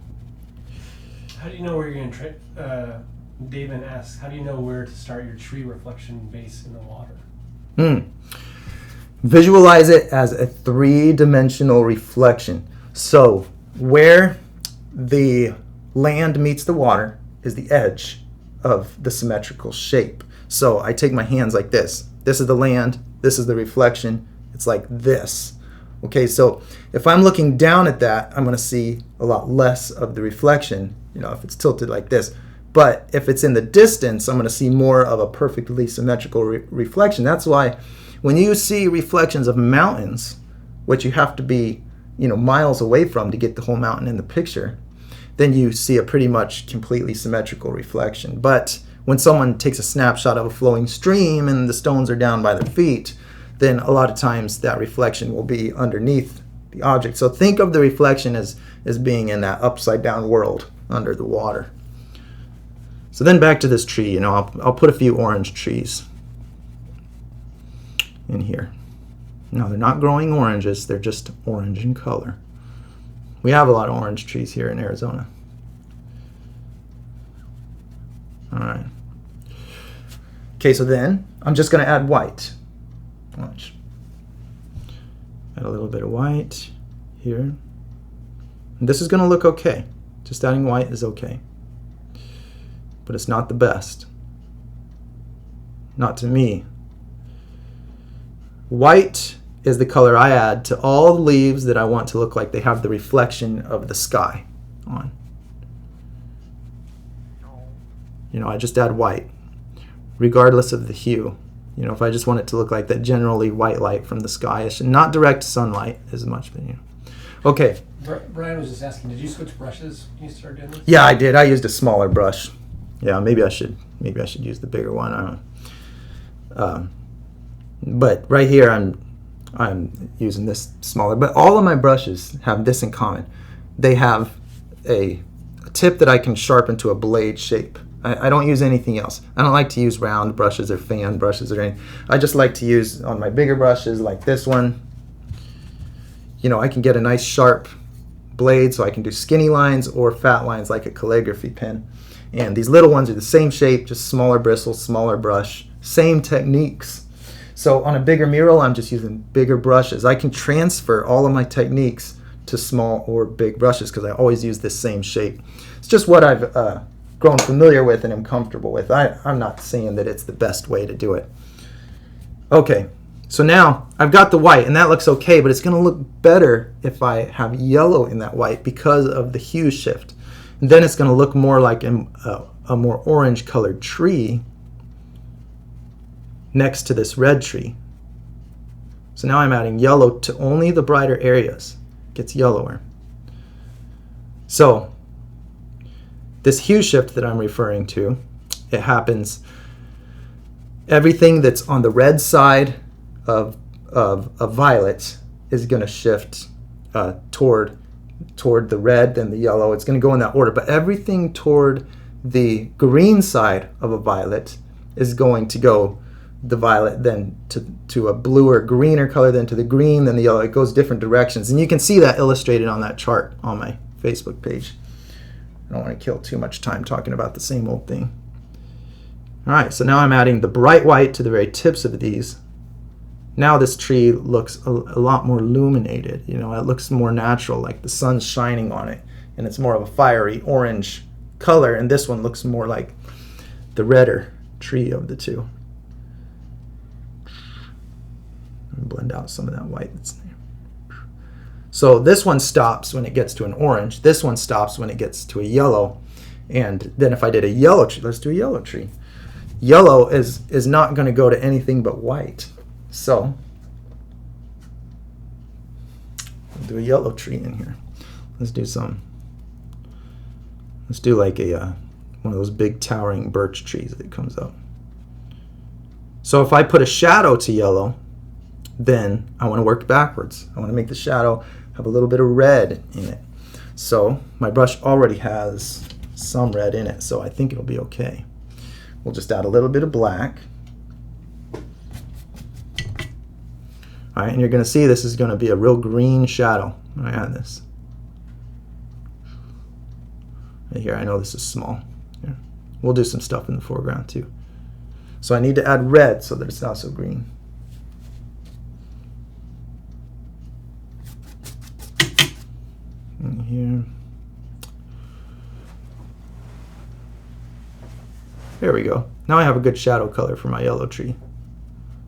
How do you know where you're going to David asks, how do you know where to start your tree reflection base in the water? Visualize it as a three-dimensional reflection. So where the land meets the water is the edge of the symmetrical shape. So I take my hands like this. This is the land. This is the reflection. It's like this. Okay, so if I'm looking down at that, I'm going to see a lot less of the reflection, you know, if it's tilted like this. But if it's in the distance, I'm going to see more of a perfectly symmetrical reflection. That's why when you see reflections of mountains, which you have to be, you know, miles away from to get the whole mountain in the picture, then you see a pretty much completely symmetrical reflection. But when someone takes a snapshot of a flowing stream and the stones are down by their feet, then a lot of times that reflection will be underneath the object. So think of the reflection as being in that upside down world under the water. So then back to this tree, you know, I'll put a few orange trees in here. Now they're not growing oranges, they're just orange in color. We have a lot of orange trees here in Arizona. All right. Okay, so then I'm just going to add white. Watch. Add a little bit of white here. And this is going to look okay. Just adding white is okay. But it's not the best. Not to me. White is the color I add to all the leaves that I want to look like they have the reflection of the sky on. You know, I just add white, regardless of the hue. You know, if I just want it to look like that generally white light from the sky, not direct sunlight as much, but you know. Okay. Brian was just asking, did you switch brushes when you started doing this? Yeah, I did. I used a smaller brush. Yeah, maybe I should use the bigger one. I don't know. But right here I'm using this smaller. But all of my brushes have this in common. They have a tip that I can sharpen to a blade shape. I don't use anything else. I don't like to use round brushes or fan brushes or anything. I just like to use on my bigger brushes like this one. You know, I can get a nice sharp blade, so I can do skinny lines or fat lines like a calligraphy pen. And these little ones are the same shape, just smaller bristles, smaller brush, same techniques. So on a bigger mural, I'm just using bigger brushes. I can transfer all of my techniques to small or big brushes because I always use this same shape. It's just what I've grown familiar with and am comfortable with. I'm not saying that it's the best way to do it. Okay, so now I've got the white, and that looks okay, but it's going to look better if I have yellow in that white because of the hue shift. And then it's going to look more like a more orange colored tree next to this red tree. So now I'm adding yellow to only the brighter areas. It gets yellower. So this hue shift that I'm referring to, it happens, everything that's on the red side of violet is going to shift toward the red, then the yellow. It's going to go in that order. But everything toward the green side of a violet is going to go the violet, then to a bluer, greener color, then to the green, then the yellow. It goes different directions. And you can see that illustrated on that chart on my Facebook page. I don't want to kill too much time talking about the same old thing. All right, so now I'm adding the bright white to the very tips of these. Now this tree looks a lot more illuminated. You know, it looks more natural, like the sun's shining on it, and it's more of a fiery orange color, and this one looks more like the redder tree of the two. Blend out some of that white that's there. So this one stops when it gets to an orange. This one stops when it gets to a yellow. And then if I did a yellow tree, let's do a yellow tree. Yellow is not going to go to anything but white. So we'll do a yellow tree in here. Let's do like one of those big towering birch trees that comes up. So if I put a shadow to yellow, then I want to work backwards. I want to make the shadow have a little bit of red in it. So my brush already has some red in it, so I think it'll be okay. We'll just add a little bit of black. All right, and you're going to see this is going to be a real green shadow when I add this. Right here, I know this is small. Here. We'll do some stuff in the foreground too. So I need to add red so that it's not so green. And here. There we go. Now I have a good shadow color for my yellow tree.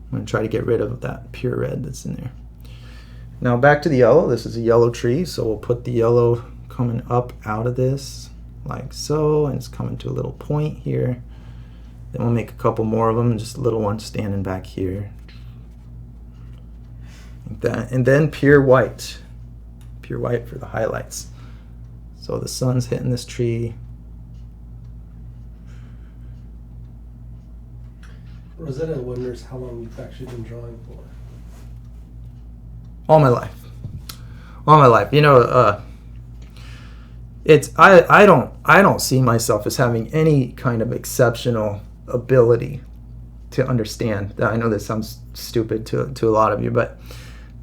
I'm going to try to get rid of that pure red that's in there. Now back to the yellow. This is a yellow tree, so we'll put the yellow coming up out of this like so, and it's coming to a little point here. Then we'll make a couple more of them, just a little one standing back here. Like that. And then pure white for the highlights. So the sun's hitting this tree. Rosetta wonders how long you've actually been drawing for. All my life. You know, I don't see myself as having any kind of exceptional ability to understand. I know this sounds stupid to a lot of you, but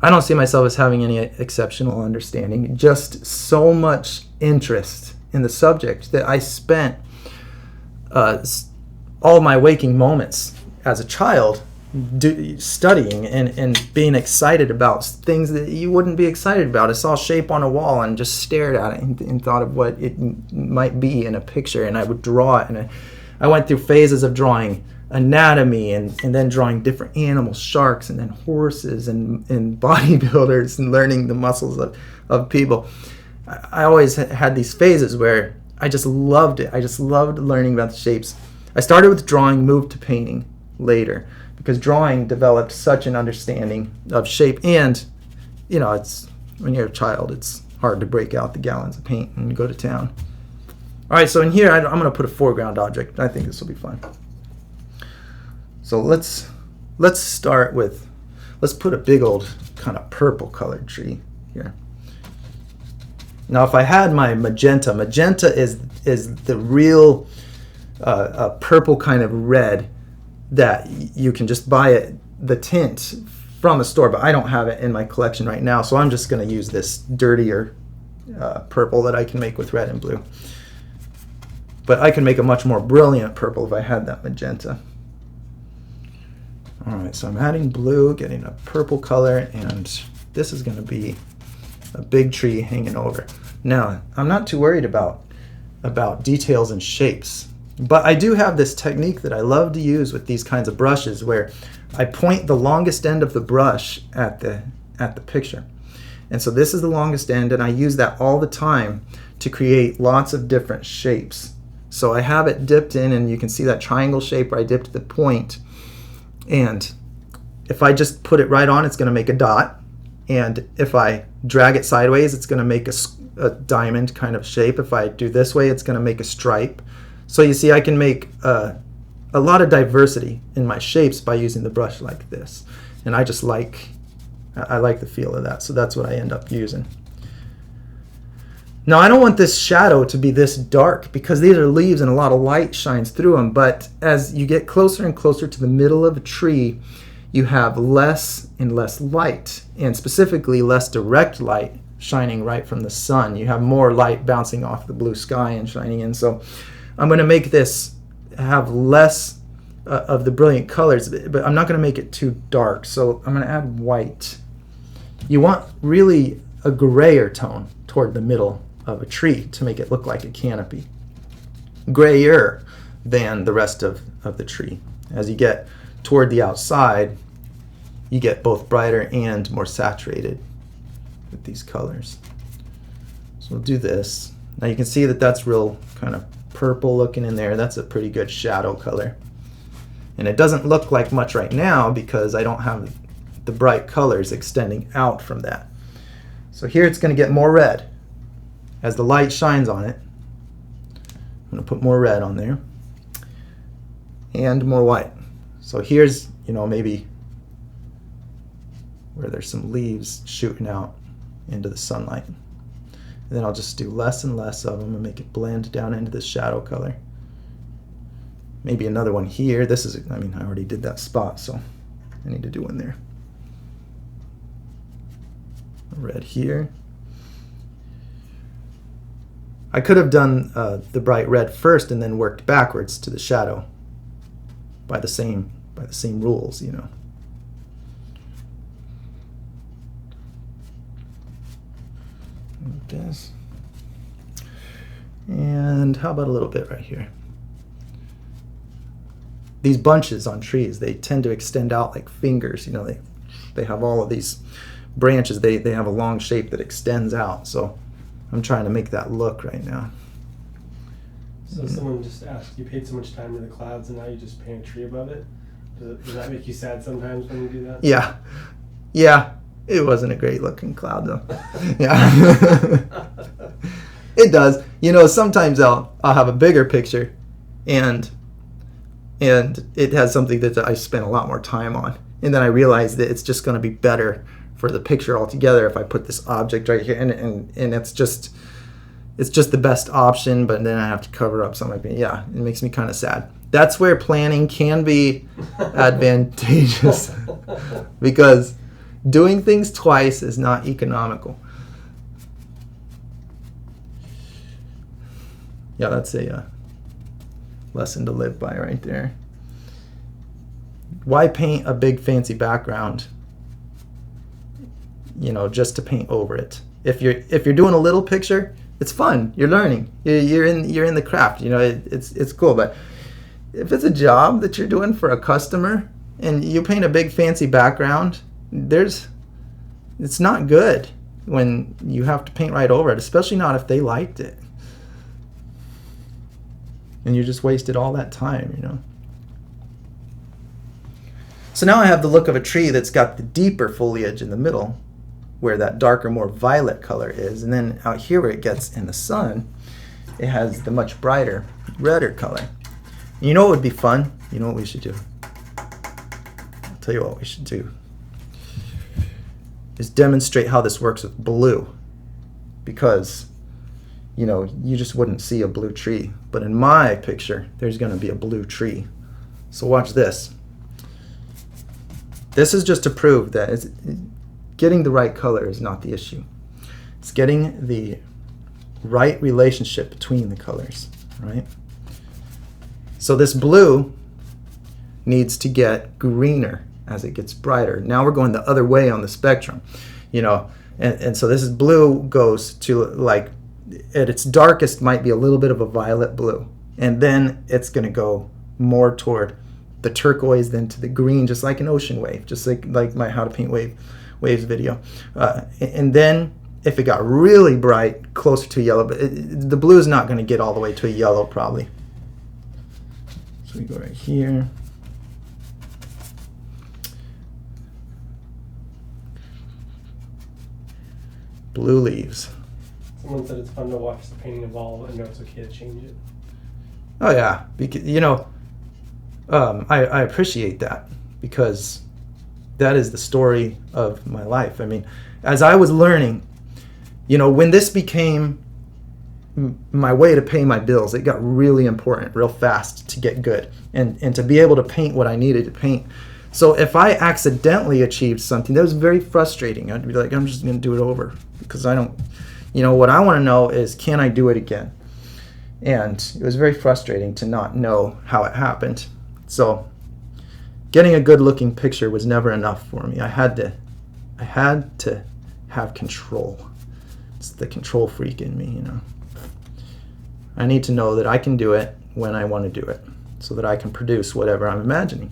I don't see myself as having any exceptional understanding. Just so much interest in the subject that I spent all my waking moments as a child studying and being excited about things that you wouldn't be excited about. I saw a shape on a wall and just stared at it and thought of what it might be in a picture, and I would draw it. And I went through phases of drawing anatomy and then drawing different animals, sharks, and then horses and bodybuilders, and learning the muscles of people. I always had these phases where I just loved it. I just loved learning about the shapes. I started with drawing, moved to painting later, because drawing developed such an understanding of shape. And you know, it's when you're a child, it's hard to break out the gallons of paint and go to town. All right, so in here I'm going to put a foreground object. I think this will be fun. So let's start with, let's put a big old kind of purple colored tree here. Now if I had my magenta is the real purple kind of red that you can just buy it, the tint from a store, but I don't have it in my collection right now, so I'm just going to use this dirtier purple that I can make with red and blue. But I can make a much more brilliant purple if I had that magenta. All right, so I'm adding blue, getting a purple color, and this is going to be a big tree hanging over. Now, I'm not too worried about details and shapes, but I do have this technique that I love to use with these kinds of brushes where I point the longest end of the brush at the picture. And so this is the longest end, and I use that all the time to create lots of different shapes. So I have it dipped in, and you can see that triangle shape where I dipped the point. And if I just put it right on, it's going to make a dot. And if I drag it sideways, it's going to make a diamond kind of shape. If I do this way, it's going to make a stripe. So you see, I can make a lot of diversity in my shapes by using the brush like this. And I like the feel of that, so that's what I end up using. Now, I don't want this shadow to be this dark because these are leaves and a lot of light shines through them, but as you get closer and closer to the middle of a tree, you have less and less light, and specifically less direct light shining right from the sun. You have more light bouncing off the blue sky and shining in. So I'm going to make this have less of the brilliant colors, but I'm not going to make it too dark. So I'm going to add white. You want really a grayer tone toward the middle of a tree to make it look like a canopy. Grayer than the rest of the tree. As you get toward the outside, you get both brighter and more saturated with these colors. So we'll do this. Now you can see that that's real kind of purple looking in there. That's a pretty good shadow color. And it doesn't look like much right now because I don't have the bright colors extending out from that. So here it's going to get more red. As the light shines on it, I'm going to put more red on there and more white. So here's, maybe where there's some leaves shooting out into the sunlight. And then I'll just do less and less of them and make it blend down into the shadow color. Maybe another one here. This is, I already did that spot, so I need to do one there. Red here. I could have done the bright red first and then worked backwards to the shadow by the same rules, Like this. And how about a little bit right here? These bunches on trees, they tend to extend out like fingers. They have all of these branches. They have a long shape that extends out. So I'm trying to make that look right now. So someone just asked, you paid so much time to the clouds and now you just paint a tree above it? Does that make you sad sometimes when you do that? Yeah. It wasn't a great looking cloud though. Yeah. It does. Sometimes I'll have a bigger picture and it has something that I spent a lot more time on. And then I realize that it's just going to be better for the picture altogether if I put this object right here, and it's just the best option, but then I have to cover up something. Yeah, it makes me kind of sad. That's where planning can be advantageous because doing things twice is not economical. Yeah, that's a lesson to live by right there. Why paint a big fancy background just to paint over it? If you're doing a little picture, it's fun. You're learning. You're in the craft. It's cool. But if it's a job that you're doing for a customer and you paint a big fancy background, it's not good when you have to paint right over it, especially not if they liked it. And you just wasted all that time, So now I have the look of a tree that's got the deeper foliage in the middle, where that darker, more violet color is. And then out here where it gets in the sun, it has the much brighter, redder color. And you know what would be fun? You know what we should do? I'll tell you what we should do. Is demonstrate how this works with blue. Because, you just wouldn't see a blue tree. But in my picture, there's going to be a blue tree. So watch this. This is just to prove that getting the right color is not the issue. It's getting the right relationship between the colors, right? So this blue needs to get greener as it gets brighter. Now we're going the other way on the spectrum, you know, and so this is blue goes to, like, at its darkest might be a little bit of a violet blue, and then it's going to go more toward the turquoise, then to the green, just like an ocean wave, just like my how to paint waves video, and then if it got really bright, closer to yellow, but the blue is not going to get all the way to a yellow probably. So we go right here. Blue leaves. Someone said it's fun to watch the painting evolve and know it's okay to change it. Oh yeah, because, you know, I appreciate that, because that is the story of my life. I mean, as I was learning, you know, when this became my way to pay my bills, it got really important real fast to get good and to be able to paint what I needed to paint. So if I accidentally achieved something, that was very frustrating. I'd be like, I'm just going to do it over, because I don't, you know, what I want to know is, can I do it again? And it was very frustrating to not know how it happened. So getting a good looking picture was never enough for me. I had to have control. It's the control freak in me, you know. I need to know that I can do it when I want to do it, so that I can produce whatever I'm imagining.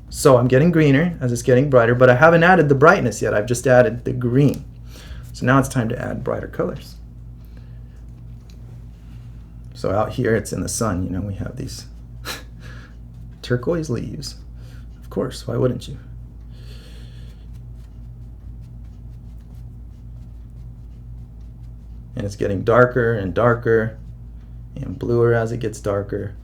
So I'm getting greener as it's getting brighter, but I haven't added the brightness yet. I've just added the green. So now it's time to add brighter colors. So out here, it's in the sun, you know, we have these turquoise leaves. Of course, why wouldn't you? And it's getting darker and darker and bluer as it gets darker.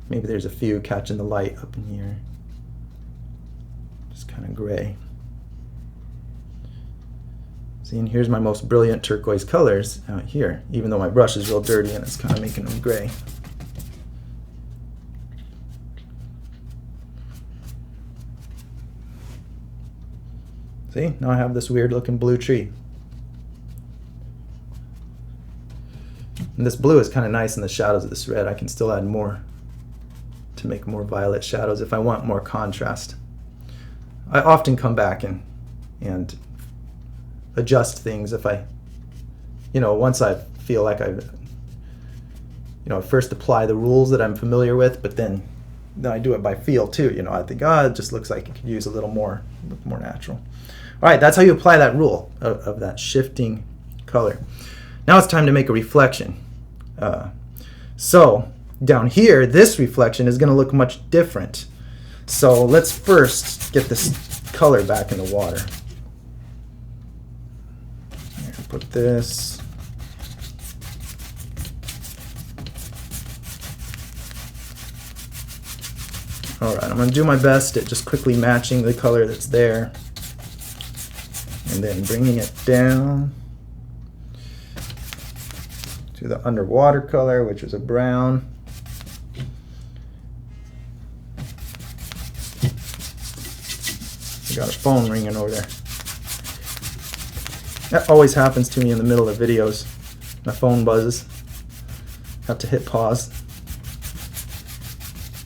Maybe there's a few catching the light up in here. Just kind of gray. See, and here's my most brilliant turquoise colors out here, even though my brush is real dirty and it's kind of making them gray. See, now I have this weird looking blue tree. And this blue is kind of nice in the shadows of this red. I can still add more to make more violet shadows if I want more contrast. I often come back and adjust things if I, you know, once I feel like I've, you know, first apply the rules that I'm familiar with, but then I do it by feel too. You know, I think, it just looks like it could use a little more, look more natural. All right, that's how you apply that rule of that shifting color. Now it's time to make a reflection. So down here, this reflection is going to look much different. So let's first get this color back in the water. Here, put this. All right, I'm going to do my best at just quickly matching the color that's there and then bringing it down to the underwater color, which is a brown. Got a phone ringing over there. That always happens to me in the middle of videos. My phone buzzes. Have to hit pause.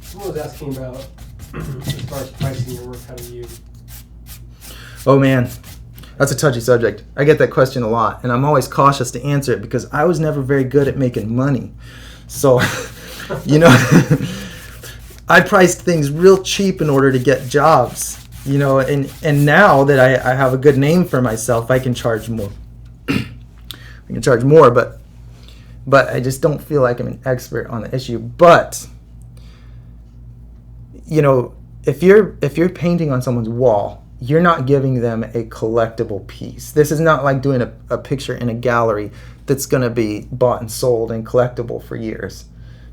Someone was asking about, as far as pricing your work, how do you? Oh man, that's a touchy subject. I get that question a lot, and I'm always cautious to answer it because I was never very good at making money. So, you know, I priced things real cheap in order to get jobs. You know, and now that I have a good name for myself, I can charge more. I can charge more, but I just don't feel like I'm an expert on the issue. But you know, if you're painting on someone's wall, you're not giving them a collectible piece. This is not like doing a picture in a gallery that's going to be bought and sold and collectible for years.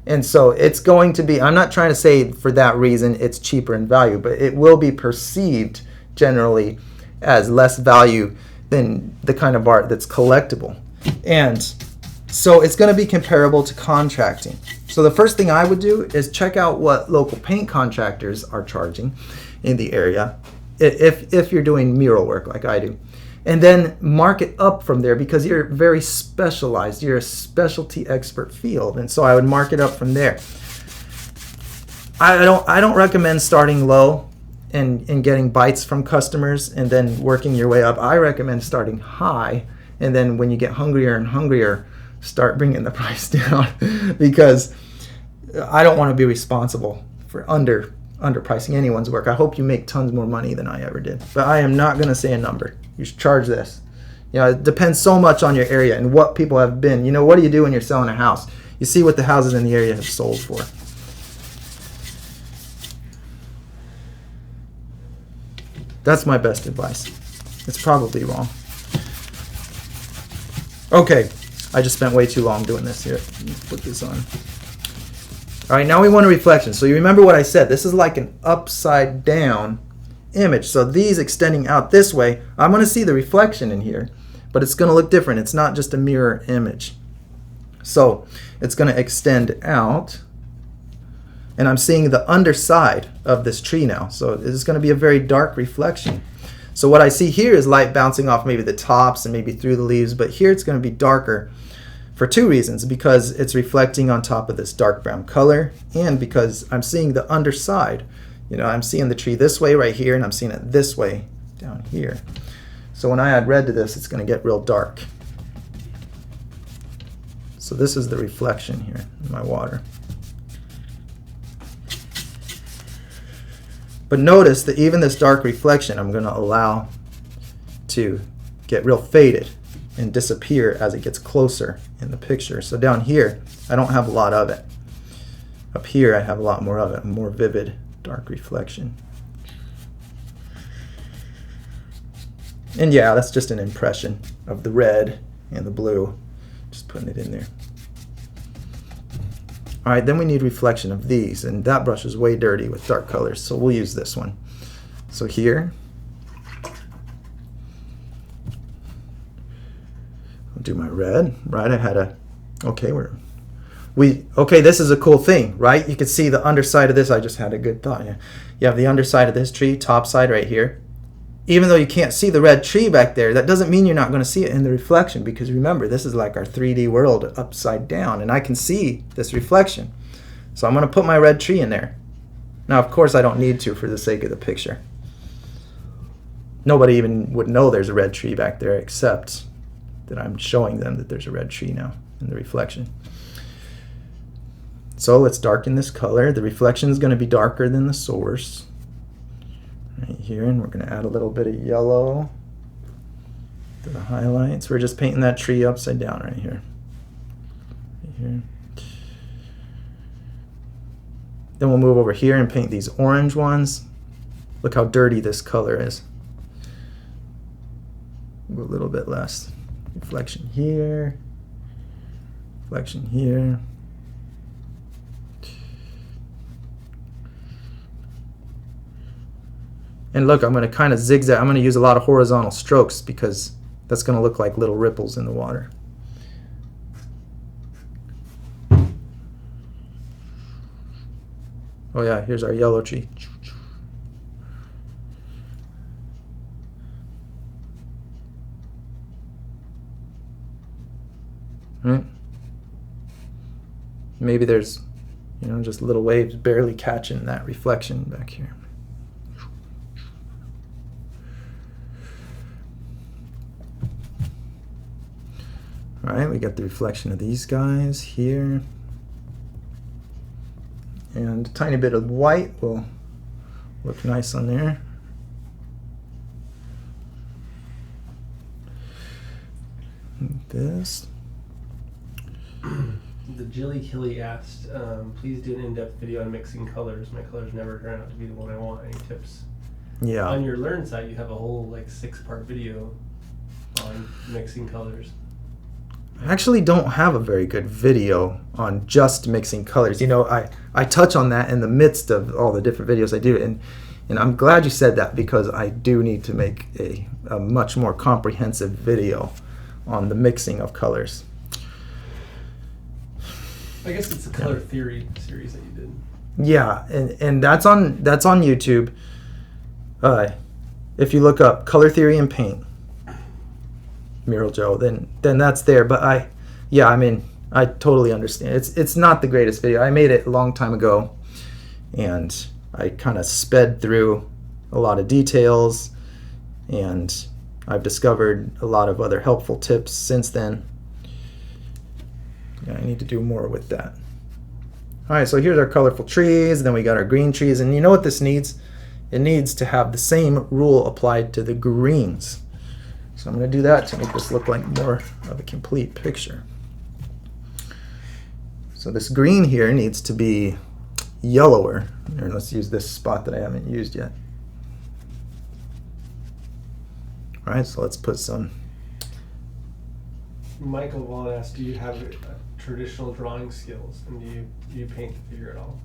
And so it's going to be, I'm not trying to say for that reason it's cheaper in value, but it will be perceived generally as less value than the kind of art that's collectible. And so it's going to be comparable to contracting. So the first thing I would do is check out what local paint contractors are charging in the area if you're doing mural work like I do. and then mark it up from there, because you're very specialized. You're a specialty expert field, and so I would mark it up from there. I don't recommend starting low and getting bites from customers and then working your way up. I recommend starting high, and then when you get hungrier and hungrier, start bringing the price down, because I don't want to be responsible for underpricing anyone's work. I hope you make tons more money than I ever did, but I am not going to say a number. You should charge this. It depends so much on your area and what people have been. What do you do when you're selling a house? You see what the houses in the area have sold for. That's my best advice. It's probably wrong. Okay, I just spent way too long doing this here. Let me put this on. All right, now we want a reflection. So you remember what I said. This is like an upside down image. So these extending out this way, I'm going to see the reflection in here, but it's going to look different. It's not just a mirror image. So it's going to extend out, and I'm seeing the underside of this tree now. So this is going to be a very dark reflection. So what I see here is light bouncing off maybe the tops and maybe through the leaves, but here it's going to be darker for two reasons: because it's reflecting on top of this dark brown color, and because I'm seeing the underside. I'm seeing the tree this way right here, and I'm seeing it this way down here. So when I add red to this, it's going to get real dark. So this is the reflection here in my water. But notice that even this dark reflection, I'm going to allow to get real faded and disappear as it gets closer in the picture. So down here, I don't have a lot of it. Up here, I have a lot more of it, a more vivid dark reflection. And yeah, that's just an impression of the red and the blue. Just putting it in there. All right, then we need reflection of these, and that brush is way dirty with dark colors, so we'll use this one. So here, I'll do my red, right? I had a, okay, this is a cool thing, right? You can see the underside of this. I just had a good thought. You have the underside of this tree, top side right here. Even though you can't see the red tree back there, that doesn't mean you're not going to see it in the reflection, because remember, this is like our 3D world upside down, and I can see this reflection. So I'm going to put my red tree in there. Now, of course, I don't need to for the sake of the picture. Nobody even would know there's a red tree back there, except that I'm showing them that there's a red tree now in the reflection. So let's darken this color. The reflection is going to be darker than the source. Right here, and we're going to add a little bit of yellow to the highlights. We're just painting that tree upside down right here. Right here. Then we'll move over here and paint these orange ones. Look how dirty this color is. A little bit less. Reflection here. Reflection here. And look, I'm going to kind of zigzag. I'm going to use a lot of horizontal strokes, because that's going to look like little ripples in the water. Oh yeah, here's our yellow tree. Right? Maybe there's, just little waves barely catching that reflection back here. All right, we got the reflection of these guys here. And a tiny bit of white will look nice on there. Like this. The Jilly Killy asked, please do an in-depth video on mixing colors. My colors never turn out to be the one I want. Any tips? Yeah. On your Learn site, you have a whole 6-part video on mixing colors. I actually don't have a very good video on just mixing colors. I touch on that in the midst of all the different videos I do, and I'm glad you said that, because I do need to make a much more comprehensive video on the mixing of colors. I guess it's a color theory series that you did. Yeah, and that's on YouTube. If you look up color theory and paint, Mural Joe, then that's there. But I totally understand. It's not the greatest video. I made it a long time ago, and I kind of sped through a lot of details, and I've discovered a lot of other helpful tips since then. Yeah, I need to do more with that. All right, so here's our colorful trees, then we got our green trees, and you know what this needs? It needs to have the same rule applied to the greens. So I'm going to do that to make this look like more of a complete picture. So this green here needs to be yellower. Here, let's use this spot that I haven't used yet. All right, so let's put some. Michael Vaughn asked, do you have traditional drawing skills, and do you paint the figure at all?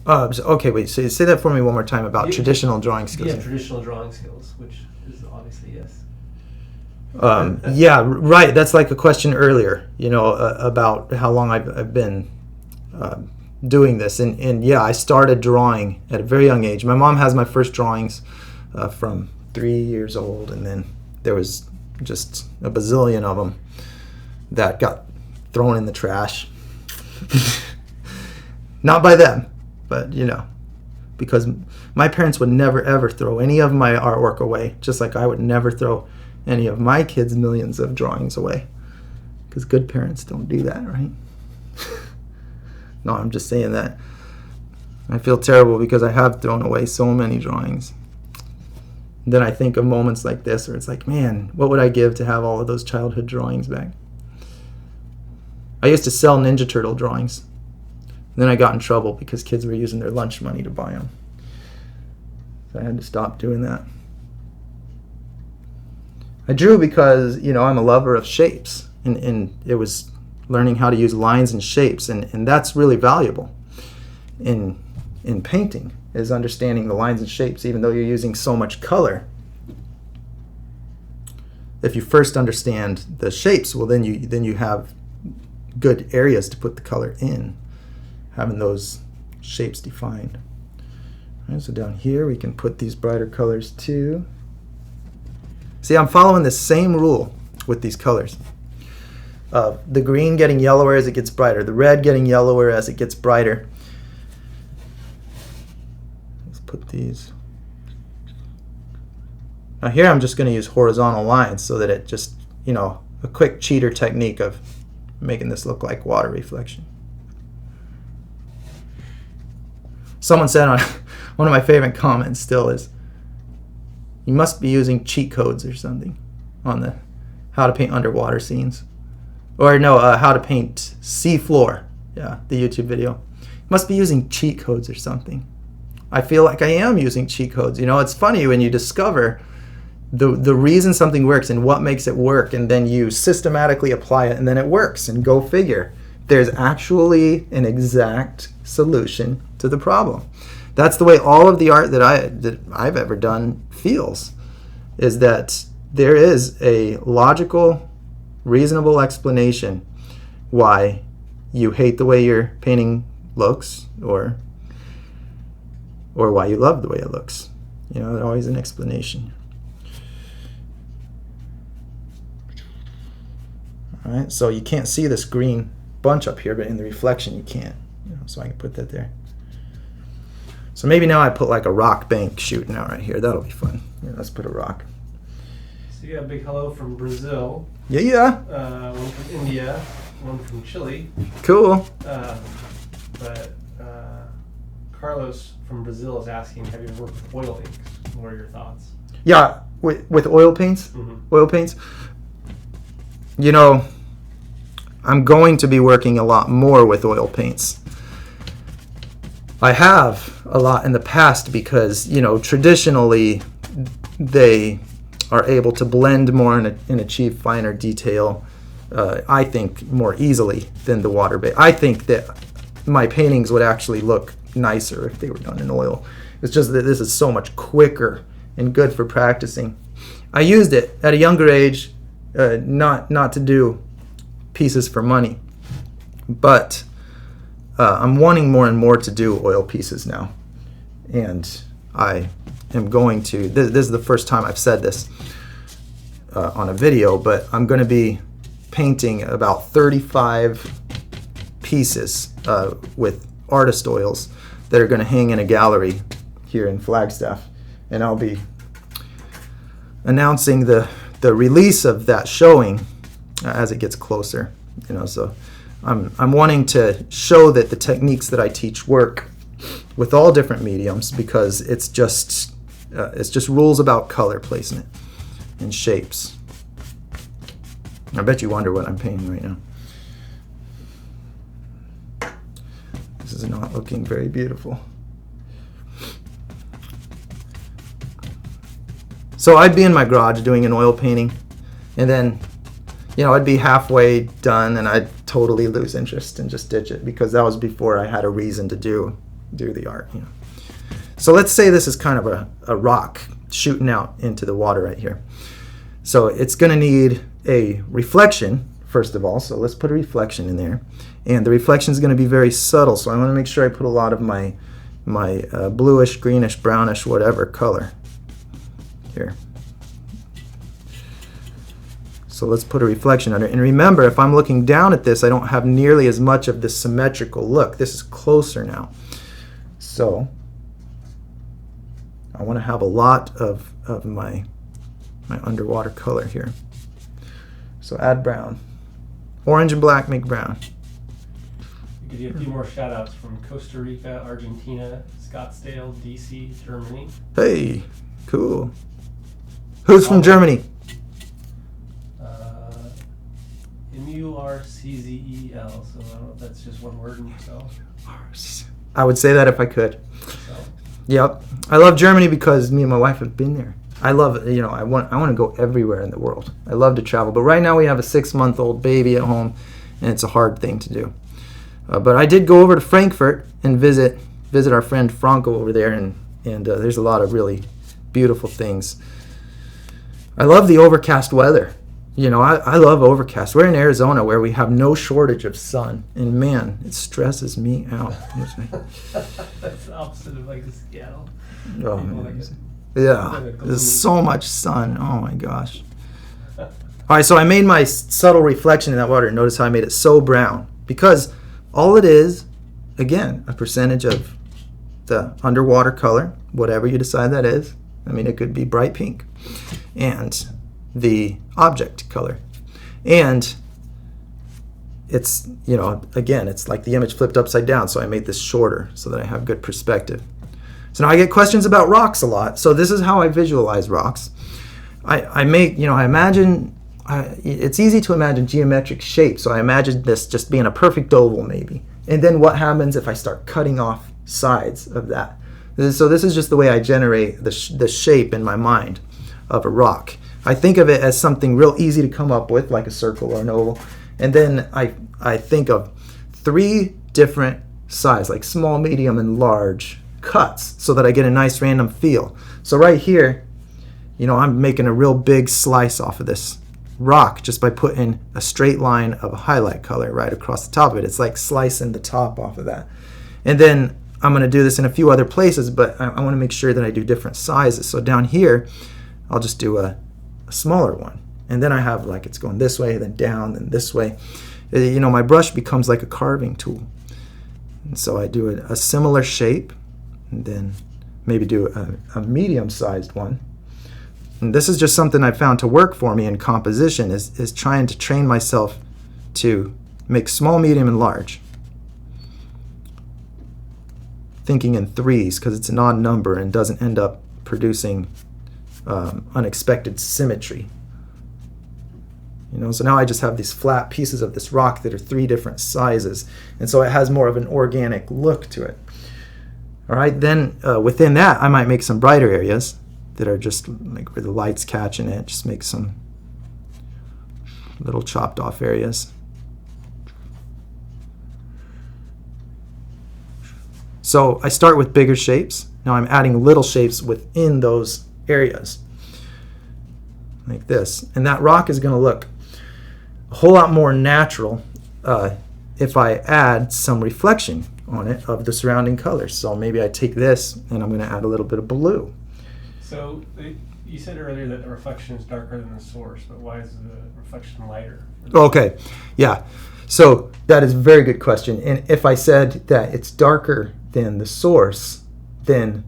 Okay, wait, so say that for me one more time about traditional drawing skills. Yeah, traditional drawing skills, which is obviously yes. Yeah, right. That's like a question earlier, about how long I've been doing this. And yeah, I started drawing at a very young age. My mom has my first drawings from 3 years old, and then there was just a bazillion of them that got thrown in the trash. Not by them, but because my parents would never ever throw any of my artwork away, just like I would never throw any of my kids' millions of drawings away, because good parents don't do that, right? No, I'm just saying that I feel terrible because I have thrown away so many drawings. Then I think of moments like this where it's like, man, what would I give to have all of those childhood drawings back? I used to sell Ninja Turtle drawings. Then I got in trouble because kids were using their lunch money to buy them. So I had to stop doing that. I drew because, I'm a lover of shapes. And it was learning how to use lines and shapes. And that's really valuable in painting, is understanding the lines and shapes, even though you're using so much color. If you first understand the shapes, well, then you have good areas to put the color in, having those shapes defined. All right, so down here we can put these brighter colors too. See, I'm following the same rule with these colors. The green getting yellower as it gets brighter, the red getting yellower as it gets brighter. Let's put these. Now here I'm just going to use horizontal lines so that it just, a quick cheater technique of making this look like water reflection. Someone said on one of my favorite comments still is, you must be using cheat codes or something on the how to paint underwater scenes. Or no, how to paint sea floor. Yeah, the YouTube video. You must be using cheat codes or something. I feel like I am using cheat codes. It's funny when you discover the reason something works and what makes it work, and then you systematically apply it, and then it works, and go figure. There's actually an exact solution to the problem. That's the way all of the art that I've ever done feels, is that there is a logical, reasonable explanation why you hate the way your painting looks, or why you love the way it looks. There's always an explanation. All right, so you can't see this green bunch up here, but in the reflection you can. So I can put that there. So maybe now I put like a rock bank shooting out right here. That'll be fun. Let's put a rock. So you got a big hello from Brazil. Yeah. One from India. One from Chile. Cool. But Carlos from Brazil is asking, have you worked with oil inks? What are your thoughts? Yeah, with oil paints. Mm-hmm. Oil paints. I'm going to be working a lot more with oil paints. I have a lot in the past because, traditionally they are able to blend more and achieve finer detail, I think, more easily than the water-based. I think that my paintings would actually look nicer if they were done in oil. It's just that this is so much quicker and good for practicing. I used it at a younger age, not to do pieces for money, but I'm wanting more and more to do oil pieces now, and I am going to. This is the first time I've said this. on a video, but I'm going to be painting about 35 pieces with artist oils that are going to hang in a gallery here in Flagstaff, and I'll be announcing the release of that showing as it gets closer. So I'm wanting to show that the techniques that I teach work with all different mediums, because it's just rules about color placement and shapes. I bet you wonder what I'm painting right now. This is not looking very beautiful. So I'd be in my garage doing an oil painting, and then, I'd be halfway done and I'd totally lose interest and just ditch it, because that was before I had a reason to do the art. So let's say this is kind of a rock shooting out into the water right here. So it's going to need a reflection, first of all. So let's put a reflection in there. And the reflection is going to be very subtle. So I want to make sure I put a lot of my bluish, greenish, brownish, whatever color here. So let's put a reflection under it. And remember, if I'm looking down at this, I don't have nearly as much of this symmetrical look. This is closer now. So I want to have a lot of my underwater color here. So add brown. Orange and black make brown. Give you a few more shout outs from Costa Rica, Argentina, Scottsdale, DC, Germany. Hey, cool. Who's from Germany? Murczel, so I don't know if that's just one word in itself. I would say that if I could. So. Yep. I love Germany because me and my wife have been there. I love, I want to go everywhere in the world. I love to travel. But right now we have a 6-month-old baby at home, and it's a hard thing to do. But I did go over to Frankfurt and visit our friend Franco over there, and there's a lot of really beautiful things. I love the overcast weather. I love overcast. We're in Arizona where we have no shortage of sun, and man, it stresses me out. That's the opposite of like Seattle. Oh, man. Yeah, there's so much sun. Oh my gosh. All right, so I made my subtle reflection in that water. Notice how I made it so brown, because all it is, again, a percentage of the underwater color, whatever you decide that is. I mean, it could be bright pink, and the object color. And it's, again, it's like the image flipped upside down, so I made this shorter so that I have good perspective. So now I get questions about rocks a lot. So this is how I visualize rocks. I imagine, it's easy to imagine geometric shapes. So I imagine this just being a perfect oval maybe. And then what happens if I start cutting off sides of that? So this is just the way I generate the shape in my mind of a rock. I think of it as something real easy to come up with, like a circle or an oval. And then I think of 3 different size, like small, medium, and large cuts, so that I get a nice random feel. So right here, I'm making a real big slice off of this rock just by putting a straight line of a highlight color right across the top of it. It's like slicing the top off of that. And then I'm going to do this in a few other places, but I want to make sure that I do different sizes. So down here, I'll just do a smaller one. And then I have like it's going this way, then down, then this way. My brush becomes like a carving tool. And so I do a similar shape, and then maybe do a medium-sized one. And this is just something I found to work for me in composition, is trying to train myself to make small, medium, and large. Thinking in 3s, because it's an odd number and doesn't end up producing unexpected symmetry. So now I just have these flat pieces of this rock that are 3 different sizes, and so it has more of an organic look to it. All right, then within that, I might make some brighter areas that are just like where the light's catching it. Just make some little chopped off areas. So I start with bigger shapes. Now I'm adding little shapes within those areas, like this. And that rock is going to look a whole lot more natural if I add some reflection on it of the surrounding colors. So maybe I take this and I'm going to add a little bit of blue. So You said earlier that the reflection is darker than the source, but why is the reflection lighter? Okay, yeah. So that is a very good question. And if I said that it's darker than the source, then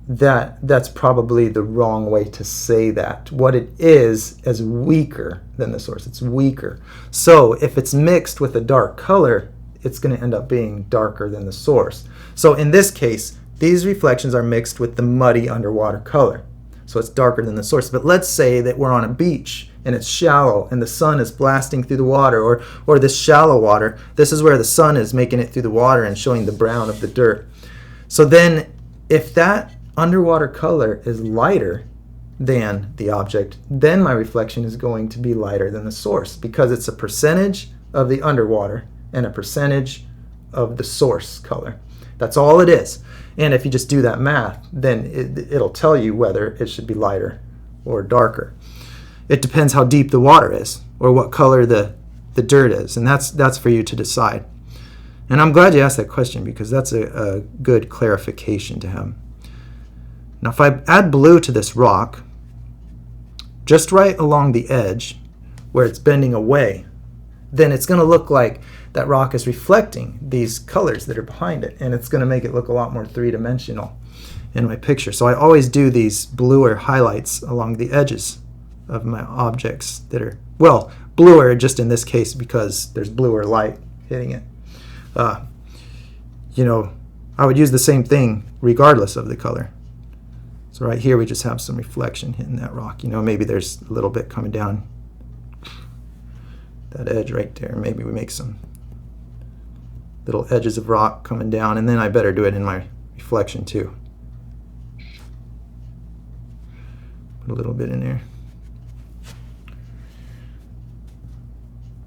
that's probably the wrong way to say that. What it is weaker than the source. It's weaker. So if it's mixed with a dark color, it's going to end up being darker than the source. So in this case, these reflections are mixed with the muddy underwater color. So it's darker than the source. But let's say that we're on a beach and it's shallow and the sun is blasting through the water, or this shallow water. This is where the sun is making it through the water and showing the brown of the dirt. So then if that underwater color is lighter than the object, then my reflection is going to be lighter than the source, because it's a percentage of the underwater and a percentage of the source color. That's all it is. And if you just do that math, then it'll tell you whether it should be lighter or darker. It depends how deep the water is or what color the dirt is, and that's for you to decide. And I'm glad you asked that question, because that's a good clarification to have. Now if I add blue to this rock, just right along the edge where it's bending away, then it's going to look like that rock is reflecting these colors that are behind it, and it's going to make it look a lot more three-dimensional in my picture. So I always do these bluer highlights along the edges of my objects that are, well, bluer just in this case because there's bluer light hitting it. I would use the same thing regardless of the color. So right here we just have some reflection hitting that rock. Maybe there's a little bit coming down that edge right there. Maybe we make some little edges of rock coming down, and then I better do it in my reflection too. Put a little bit in there.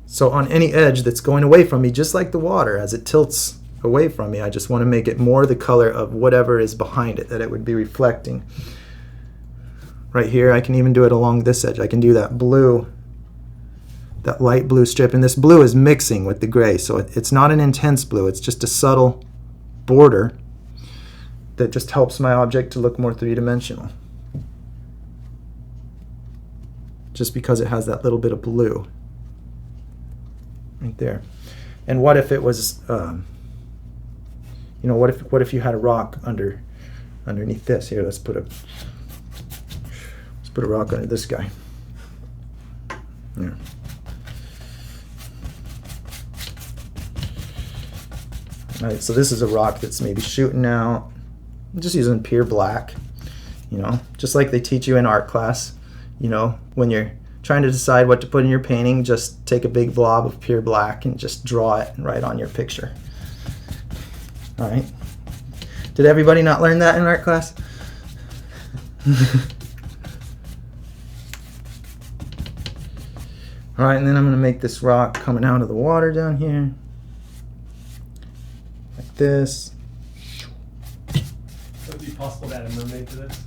So on any edge that's going away from me, just like the water, as it tilts away from me, I just want to make it more the color of whatever is behind it that it would be reflecting. Right here, I can even do it along this edge. I can do that blue, that light blue strip, and this blue is mixing with the gray, so it's not an intense blue, it's just a subtle border that just helps my object to look more three-dimensional, just because it has that little bit of blue right there. And what if it was what if you had a rock underneath this? Here, let's put a rock under this guy. There. All right, so this is a rock that's maybe shooting out. I'm just using pure black, just like they teach you in art class. When you're trying to decide what to put in your painting, just take a big blob of pure black and just draw it right on your picture. All right. Did everybody not learn that in art class? All right, and then I'm going to make this rock coming out of the water down here. Like this. Would it be possible to add a mermaid to this?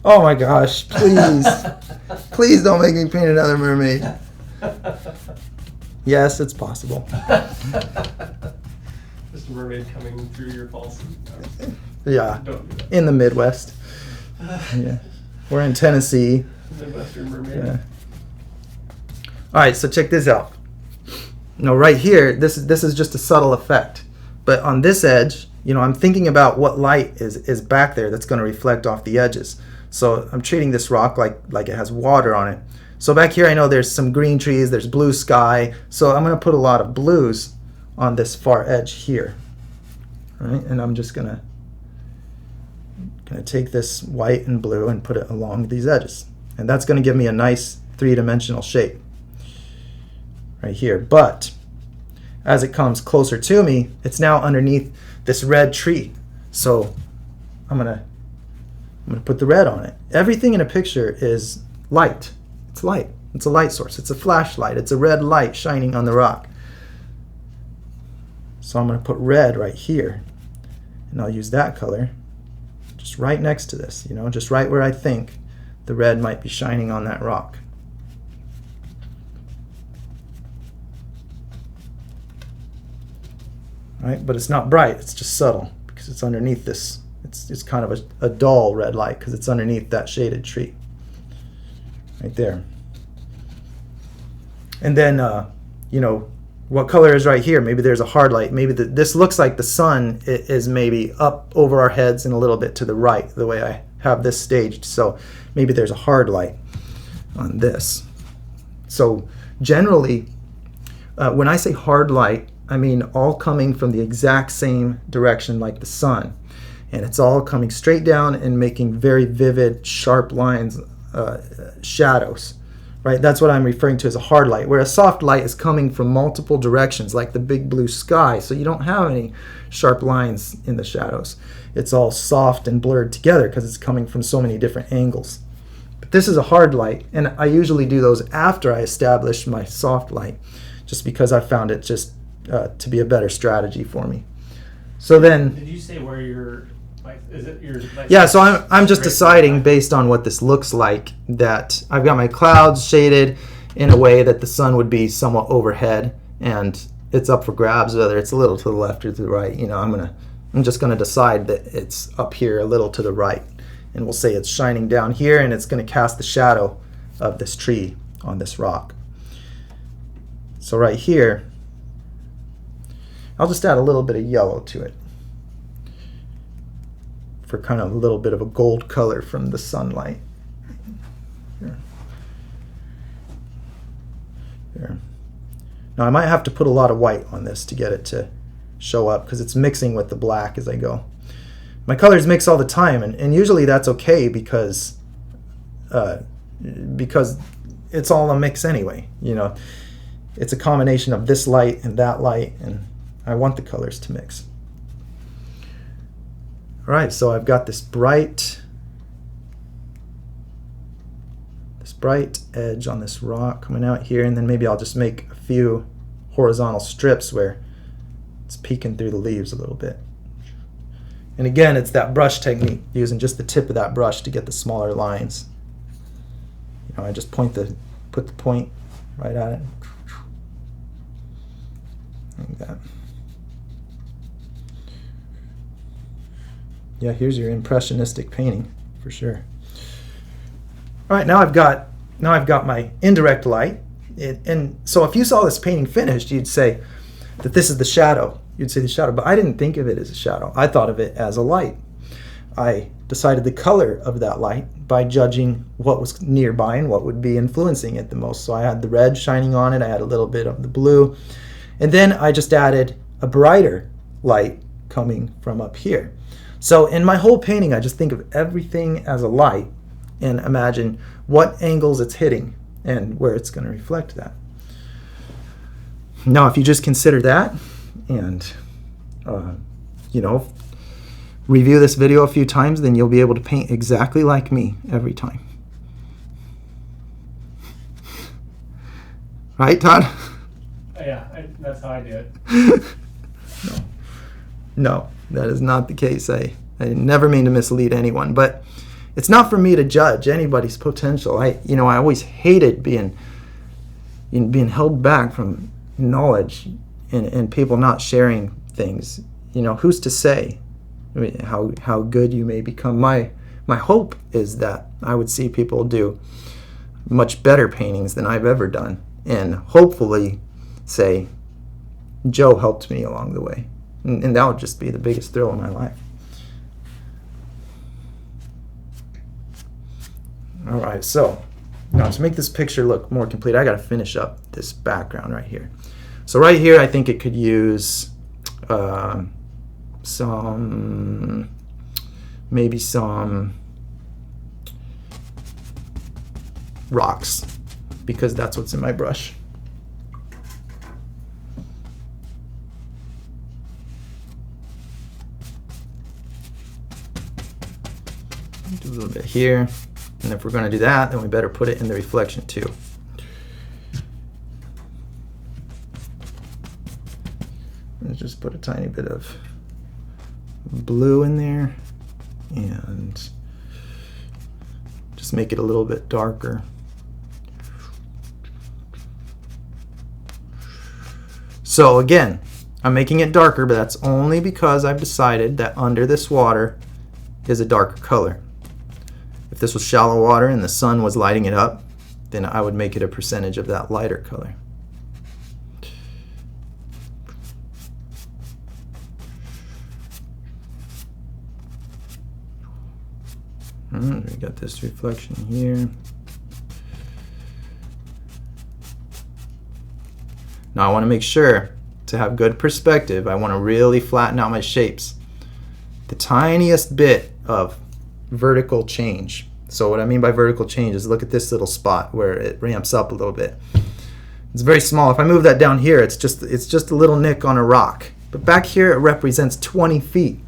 Oh my gosh, please. Please don't make me paint another mermaid. Yes, it's possible. Just a mermaid coming through your falls. Yeah, Don't do that. in the Midwest. Yeah, we're in Tennessee. Midwestern mermaid. Yeah. All right, so check this out. Right here, this is just a subtle effect. But on this edge, I'm thinking about what light is back there that's going to reflect off the edges. So I'm treating this rock like it has water on it. So back here I know there's some green trees, there's blue sky. So I'm going to put a lot of blues on this far edge here. All right, and I'm just going to take this white and blue and put it along these edges. And that's going to give me a nice three-dimensional shape right here. But as it comes closer to me, it's now underneath this red tree. So I'm gonna put the red on it. Everything in a picture is light. It's light. It's a light source. It's a flashlight. It's a red light shining on the rock. So I'm gonna put red right here, and I'll use that color just right next to this, just right where I think the red might be shining on that rock. Right? But it's not bright, it's just subtle because it's underneath this It's kind of a dull red light because it's underneath that shaded tree right there. And then, you know, what color is right here? Maybe there's a hard light. Maybe this looks like the sun is maybe up over our heads and a little bit to the right, the way I have this staged. So maybe there's a hard light on this. So generally, when I say hard light, I mean all coming from the exact same direction like the sun. And it's all coming straight down and making very vivid, sharp lines, shadows. Right? That's what I'm referring to as a hard light, where a soft light is coming from multiple directions, like the big blue sky, so you don't have any sharp lines in the shadows. It's all soft and blurred together because it's coming from so many different angles. But this is a hard light, and I usually do those after I establish my soft light, just because I found it just to be a better strategy for me. So then... Did you say where you're... Like, is it your, like, yeah, so I'm just deciding based on what this looks like that I've got my clouds shaded in a way that the sun would be somewhat overhead, and it's up for grabs whether it's a little to the left or to the right. You know, I'm just gonna decide that it's up here a little to the right, and we'll say it's shining down here and it's gonna cast the shadow of this tree on this rock. So right here, I'll just add a little bit of yellow to it, for kind of a little bit of a gold color from the sunlight. Here. There. Now I might have to put a lot of white on this to get it to show up because it's mixing with the black as I go. My colors mix all the time, and usually that's okay because it's all a mix anyway. You know, it's a combination of this light and that light, and I want the colors to mix. All right, so I've got this bright edge on this rock coming out here, and then maybe I'll just make a few horizontal strips where it's peeking through the leaves a little bit. And again, it's that brush technique, using just the tip of that brush to get the smaller lines. You know, I just put the point right at it. Like that. Yeah, here's your impressionistic painting for sure. All right, now I've got my indirect light, and so if you saw this painting finished, you'd say that this is the shadow. You'd say the shadow, but I didn't think of it as a shadow. I thought of it as a light. I decided the color of that light by judging what was nearby and what would be influencing it the most. So I had the red shining on it, I had a little bit of the blue, and then I just added a brighter light coming from up here. So in my whole painting, I just think of everything as a light and imagine what angles it's hitting and where it's going to reflect that. Now, if you just consider that and, you know, review this video a few times, then you'll be able to paint exactly like me every time. Right, Todd? Yeah, that's how I do it. No, that is not the case. I never mean to mislead anyone, but it's not for me to judge anybody's potential. I always hated being held back from knowledge and people not sharing things. You know, who's to say how good you may become? My hope is that I would see people do much better paintings than I've ever done, and hopefully say, Joe helped me along the way. And that would just be the biggest thrill in my life. All right, so now to make this picture look more complete, I got to finish up this background right here. So right here, I think it could use maybe some rocks, because that's what's in my brush. Do a little bit here, and if we're going to do that, then we better put it in the reflection too. Let's just put a tiny bit of blue in there and just make it a little bit darker. So again, I'm making it darker, but that's only because I've decided that under this water is a darker color. If this was shallow water and the sun was lighting it up, then I would make it a percentage of that lighter color. We got this reflection here. Now I want to make sure to have good perspective. I want to really flatten out my shapes. The tiniest bit of vertical change. So what I mean by vertical change is look at this little spot where it ramps up a little bit. It's very small. If I move that down here, it's just a little nick on a rock. But back here it represents 20 feet.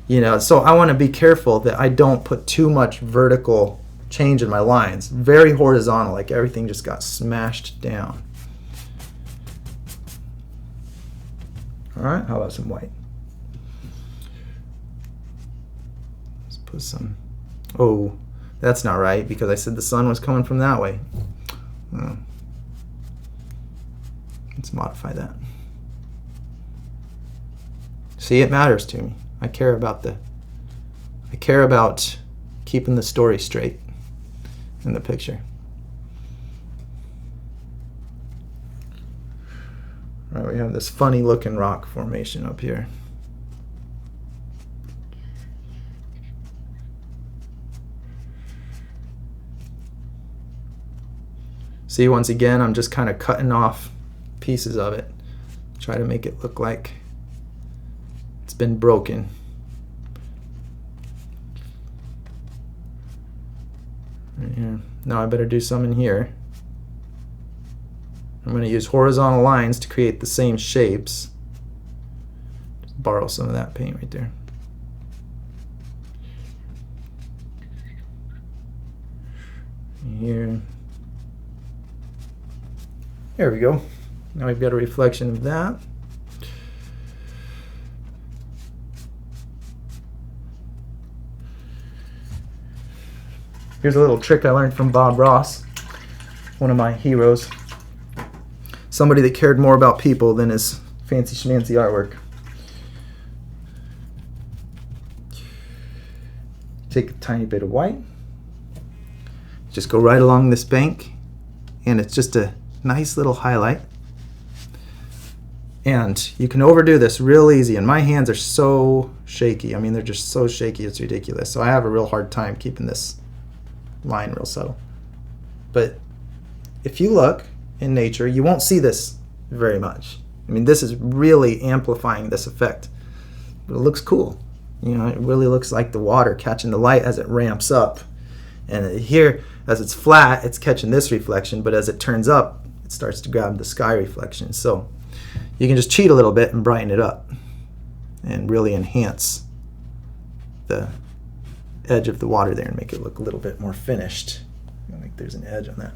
You know, so I want to be careful that I don't put too much vertical change in my lines. Very horizontal, like everything just got smashed down. All right, how about some white? Let's put some, oh, that's not right because I said the sun was coming from that way. Let's modify that. See, it matters to me. I care about keeping the story straight in the picture. All right, we have this funny looking rock formation up here. See, once again, I'm just kind of cutting off pieces of it. Try to make it look like it's been broken. Right here. Now I better do some in here. I'm going to use horizontal lines to create the same shapes. Just borrow some of that paint right there. Here. There we go. Now we've got a reflection of that. Here's a little trick I learned from Bob Ross, one of my heroes. Somebody that cared more about people than his fancy schmancy artwork. Take a tiny bit of white. Just go right along this bank, and it's just a nice little highlight. And you can overdo this real easy, and my hands are so shaky. I mean, they're just so shaky, it's ridiculous. So I have a real hard time keeping this line real subtle. But if you look in nature, you won't see this very much. I mean, this is really amplifying this effect. But it looks cool. You know, it really looks like the water catching the light as it ramps up. And here, as it's flat, it's catching this reflection, but as it turns up, it starts to grab the sky reflection. So you can just cheat a little bit and brighten it up and really enhance the edge of the water there and make it look a little bit more finished. Like there's an edge on that.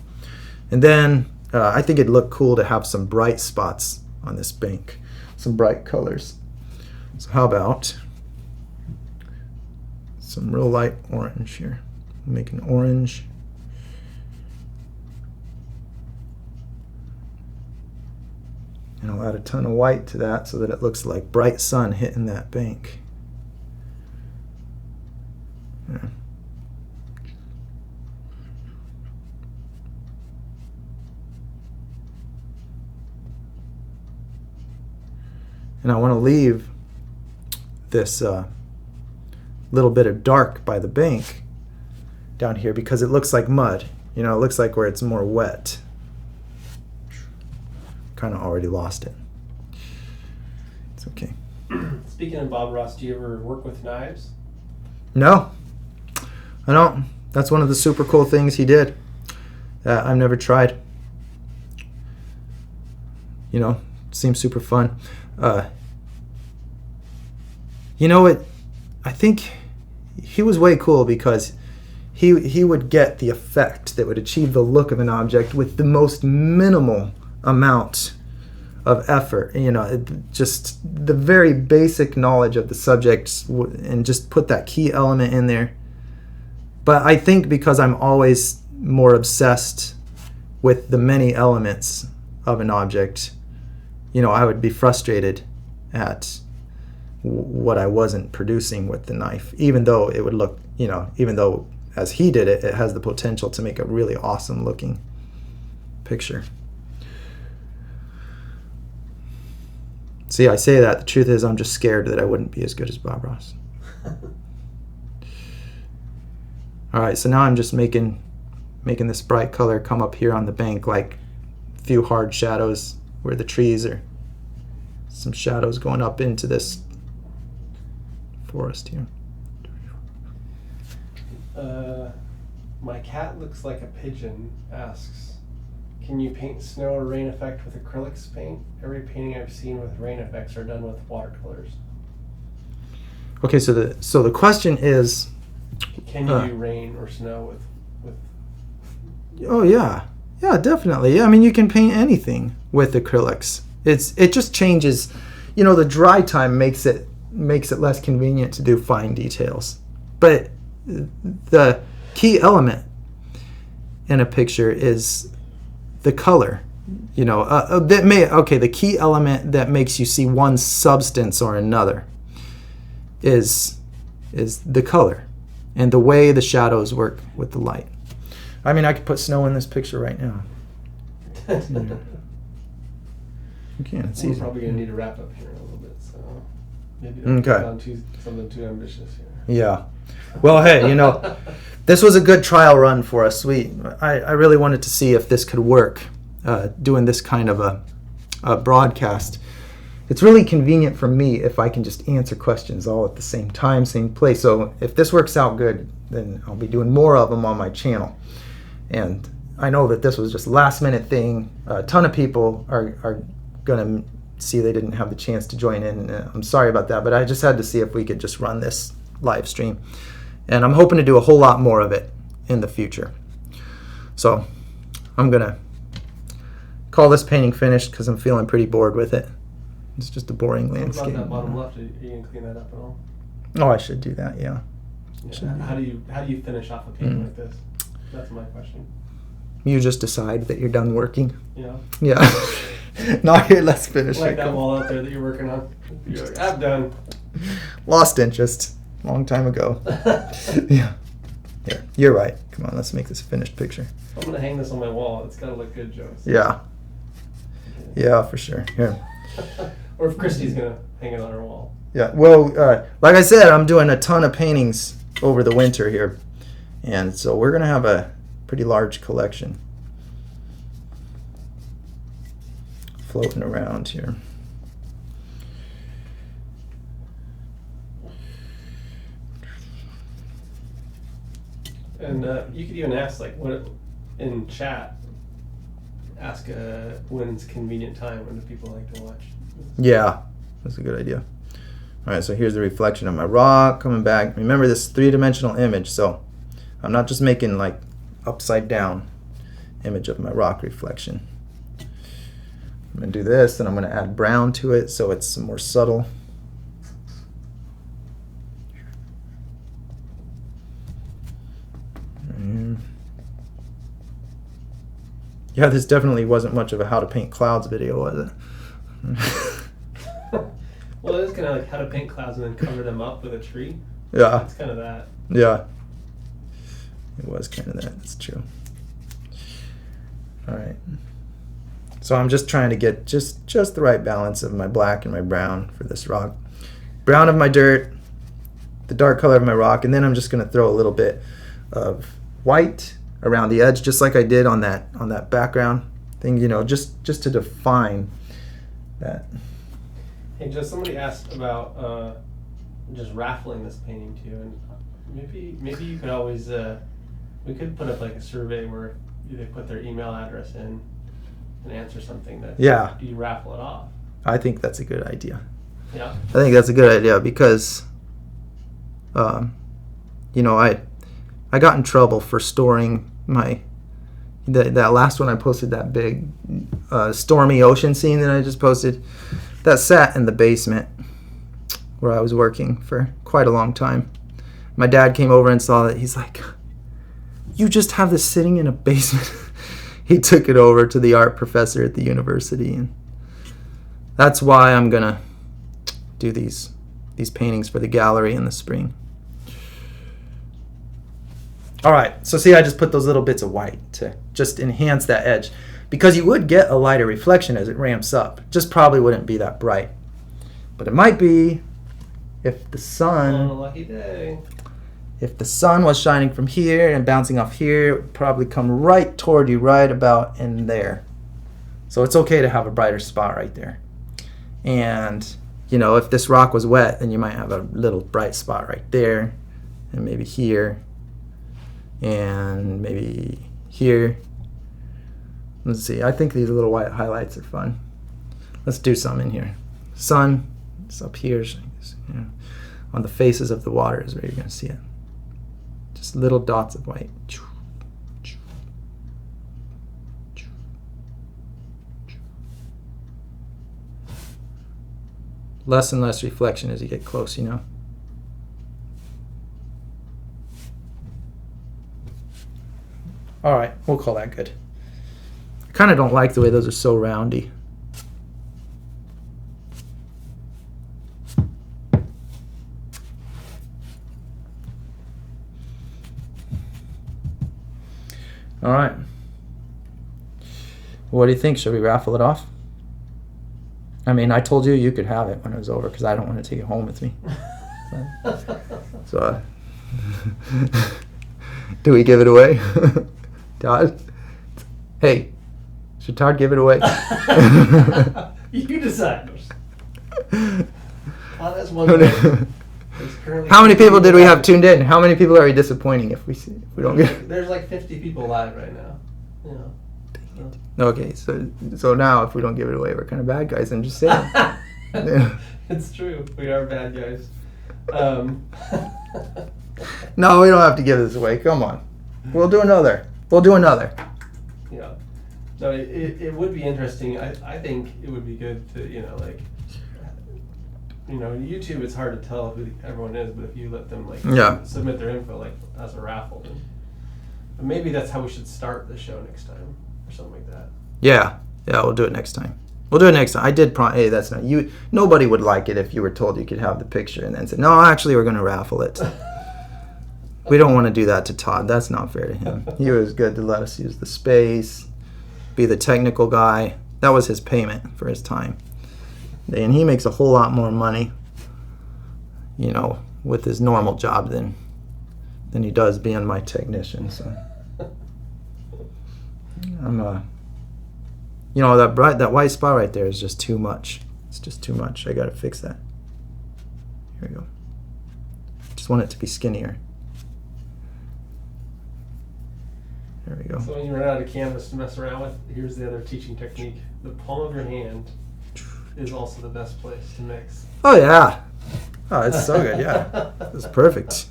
And then I think it'd look cool to have some bright spots on this bank, some bright colors. So how about some real light orange here? Make an orange. And I'll add a ton of white to that so that it looks like bright sun hitting that bank. Yeah. And I want to leave this little bit of dark by the bank down here because it looks like mud. You know, it looks like where it's more wet. Kind of already lost it. It's okay. Speaking of Bob Ross, do you ever work with knives? No, I don't. That's one of the super cool things he did that I've never tried. You know, seems super fun. You know what? I think he was way cool because he would get the effect that would achieve the look of an object with the most minimal amount of effort. You know, just the very basic knowledge of the subject and just put that key element in there. But I think because I'm always more obsessed with the many elements of an object, you know, I would be frustrated at what I wasn't producing with the knife, even though it would look, even though as he did it, it has the potential to make a really awesome looking picture. See, I say that. The truth is, I'm just scared that I wouldn't be as good as Bob Ross. All right, so now I'm just making this bright color come up here on the bank, like a few hard shadows where the trees are, some shadows going up into this forest here. My cat looks like a pigeon asks, can you paint snow or rain effect with acrylics paint? Every painting I've seen with rain effects are done with watercolors. Okay, so the question is, can you do rain or snow with Oh yeah, definitely. Yeah, I mean, you can paint anything with acrylics. It just changes, the dry time makes it less convenient to do fine details. But the key element in a picture is the color. The key element that makes you see one substance or another is the color and the way the shadows work with the light. I mean, I could put snow in this picture right now. You can. It's We're easy. probably going to need to wrap up here in a little bit, so maybe don't get on something too ambitious here. Yeah. Well, hey, this was a good trial run for us. I really wanted to see if this could work, doing this kind of a broadcast. It's really convenient for me if I can just answer questions all at the same time, same place. So if this works out good, then I'll be doing more of them on my channel. And I know that this was just a last minute thing. A ton of people are going to see they didn't have the chance to join in. I'm sorry about that, but I just had to see if we could just run this live stream. And I'm hoping to do a whole lot more of it in the future. So I'm going to call this painting finished because I'm feeling pretty bored with it. It's just a boring landscape. What about that bottom left? Are you going to clean that up at all? Oh, I should do that, yeah. How do you finish off a painting like this? That's my question. You just decide that you're done working. Yeah. Yeah. Not here, let's finish Like it. that wall out there that you're working on. You're like, I'm done. Lost interest. Long time ago. Yeah. Here, you're right. Come on, let's make this a finished picture. I'm going to hang this on my wall. It's got to look good, Joe. Yeah. Yeah, for sure. Here. Or if Christy's going to hang it on her wall. Yeah, well, like I said, I'm doing a ton of paintings over the winter here. And so we're going to have a pretty large collection floating around here. And you could even ask, in chat, ask when's convenient time, when do people like to watch? Yeah, that's a good idea. All right, so here's the reflection of my rock coming back. Remember this three-dimensional image, so I'm not just making like upside down image of my rock reflection. I'm gonna do this, and I'm gonna add brown to it so it's more subtle. Yeah, this definitely wasn't much of a how to paint clouds video, was it? Well, it is kind of like how to paint clouds and then cover them up with a tree. Yeah. It's kind of that. Yeah. It was kind of that. That's true. All right. So I'm just trying to get just the right balance of my black and my brown for this rock. Brown of my dirt, the dark color of my rock, and then I'm just going to throw a little bit of white around the edge, just like I did on that background thing, just to define that. Hey, just somebody asked about just raffling this painting to you, and maybe you could always we could put up like a survey where they put their email address in and answer something that you raffle it off. I think that's a good idea. Yeah. I think that's a good idea because, I got in trouble for storing that last one I posted, that big stormy ocean scene that I just posted. That sat in the basement where I was working for quite a long time. My dad came over and saw it. He's like, "You just have this sitting in a basement." He took it over to the art professor at the university, and that's why I'm gonna do these these paintings for the gallery in the spring. All right, so see, I just put those little bits of white to just enhance that edge, because you would get a lighter reflection as it ramps up. It just probably wouldn't be that bright. But it might be if the sun... On a lucky day. If the sun was shining from here and bouncing off here, it would probably come right toward you, right about in there. So it's okay to have a brighter spot right there. And, you know, if this rock was wet, then you might have a little bright spot right there, and maybe here, and maybe here. Let's see, I think these little white highlights are fun. Let's do some in here. Sun, it's up here, on the faces of the water is where you're going to see it. Just little dots of white. Less and less reflection as you get close, you know. All right, we'll call that good. I kind of don't like the way those are so roundy. All right. What do you think? Should we raffle it off? I mean, I told you you could have it when it was over because I don't want to take it home with me. So, do we give it away? Todd? Hey, should Todd give it away? You decide. Well, that's one thing. How many people did we have tuned in? How many people are we disappointing if we don't get? There's like 50 people live right now. You know. Okay, so now if we don't give it away, we're kind of bad guys. I'm just saying. Yeah. It's true. We are bad guys. No, we don't have to give this away. Come on. We'll do another. Yeah. No, it would be interesting. I think it would be good to, you know, like, you know, YouTube, it's hard to tell who everyone is, but if you let them, like, submit their info, like, as a raffle, then maybe that's how we should start the show next time, or something like that. Yeah, we'll do it next time. I did hey, that's not you. Nobody would like it if you were told you could have the picture and then said, no, actually, we're going to raffle it. We don't want to do that to Todd. That's not fair to him. He was good to let us use the space, be the technical guy. That was his payment for his time. And he makes a whole lot more money, you know, with his normal job than he does being my technician. So I'm you know, that white spot right there is just too much. It's just too much. I gotta fix that. Here we go. Just want it to be skinnier. There we go. So when you run out of canvas to mess around with, here's the other teaching technique. The palm of your hand is also the best place to mix. Oh yeah. Oh, it's so good. Yeah, it's perfect.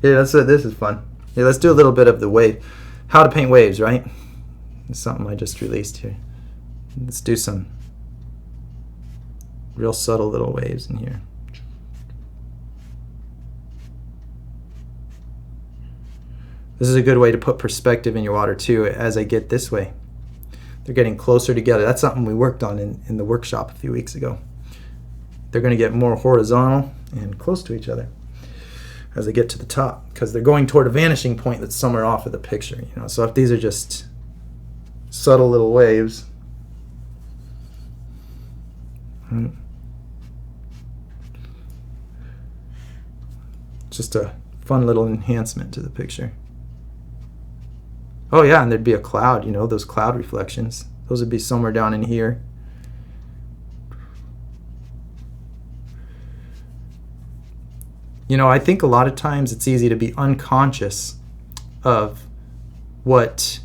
Yeah, this is fun. Yeah, let's do a little bit of the wave. How to paint waves, right? It's something I just released here. Let's do some real subtle little waves in here. This is a good way to put perspective in your water too. As I get this way, they're getting closer together. That's something we worked on in the workshop a few weeks ago. They're going to get more horizontal and close to each other as they get to the top, because they're going toward a vanishing point that's somewhere off of the picture. You know, so if these are just subtle little waves, just a fun little enhancement to the picture. Oh yeah, and there'd be a cloud, you know, those cloud reflections. Those would be somewhere down in here. You know, I think a lot of times it's easy to be unconscious of what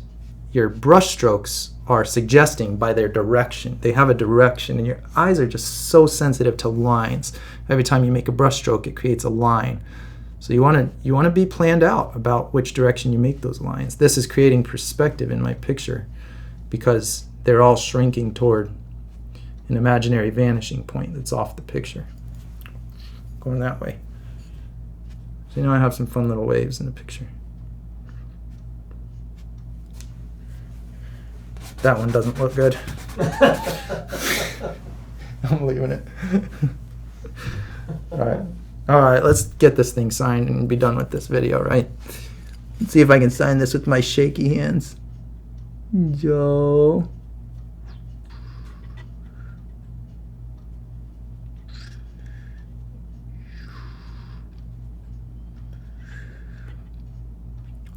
your brush strokes are suggesting by their direction. They have a direction, and your eyes are just so sensitive to lines. Every time you make a brush stroke, it creates a line. So you want to be planned out about which direction you make those lines. This is creating perspective in my picture because they're all shrinking toward an imaginary vanishing point that's off the picture. Going that way. So you know I have some fun little waves in the picture. That one doesn't look good. I'm leaving it. All right. All right, let's get this thing signed and be done with this video, right? Let's see if I can sign this with my shaky hands. Joe.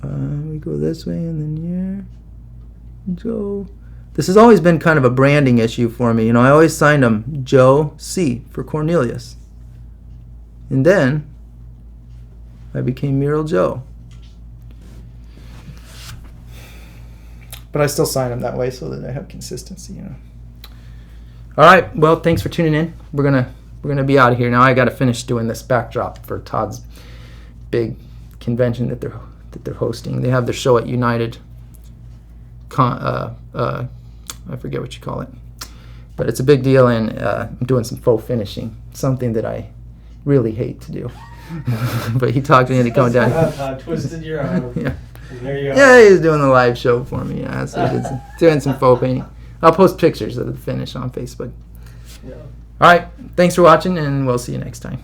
We go this way and then here. Joe. This has always been kind of a branding issue for me. You know, I always signed them Joe C for Cornelius. And then I became Mural Joe. But I still sign them that way so that I have consistency, you know. All right, well, thanks for tuning in. We're gonna be out of here now. I got to finish doing this backdrop for Todd's big convention that they're hosting. They have their show at United. I forget what you call it, but it's a big deal, and I'm doing some faux finishing, something that I really hate to do. But he talked me into coming down. Twisted your arm. Yeah. And there you go. Yeah, he's doing the live show for me. Yeah, so he's doing some faux painting. I'll post pictures of the finish on Facebook. Yeah. All right, thanks for watching, and we'll see you next time.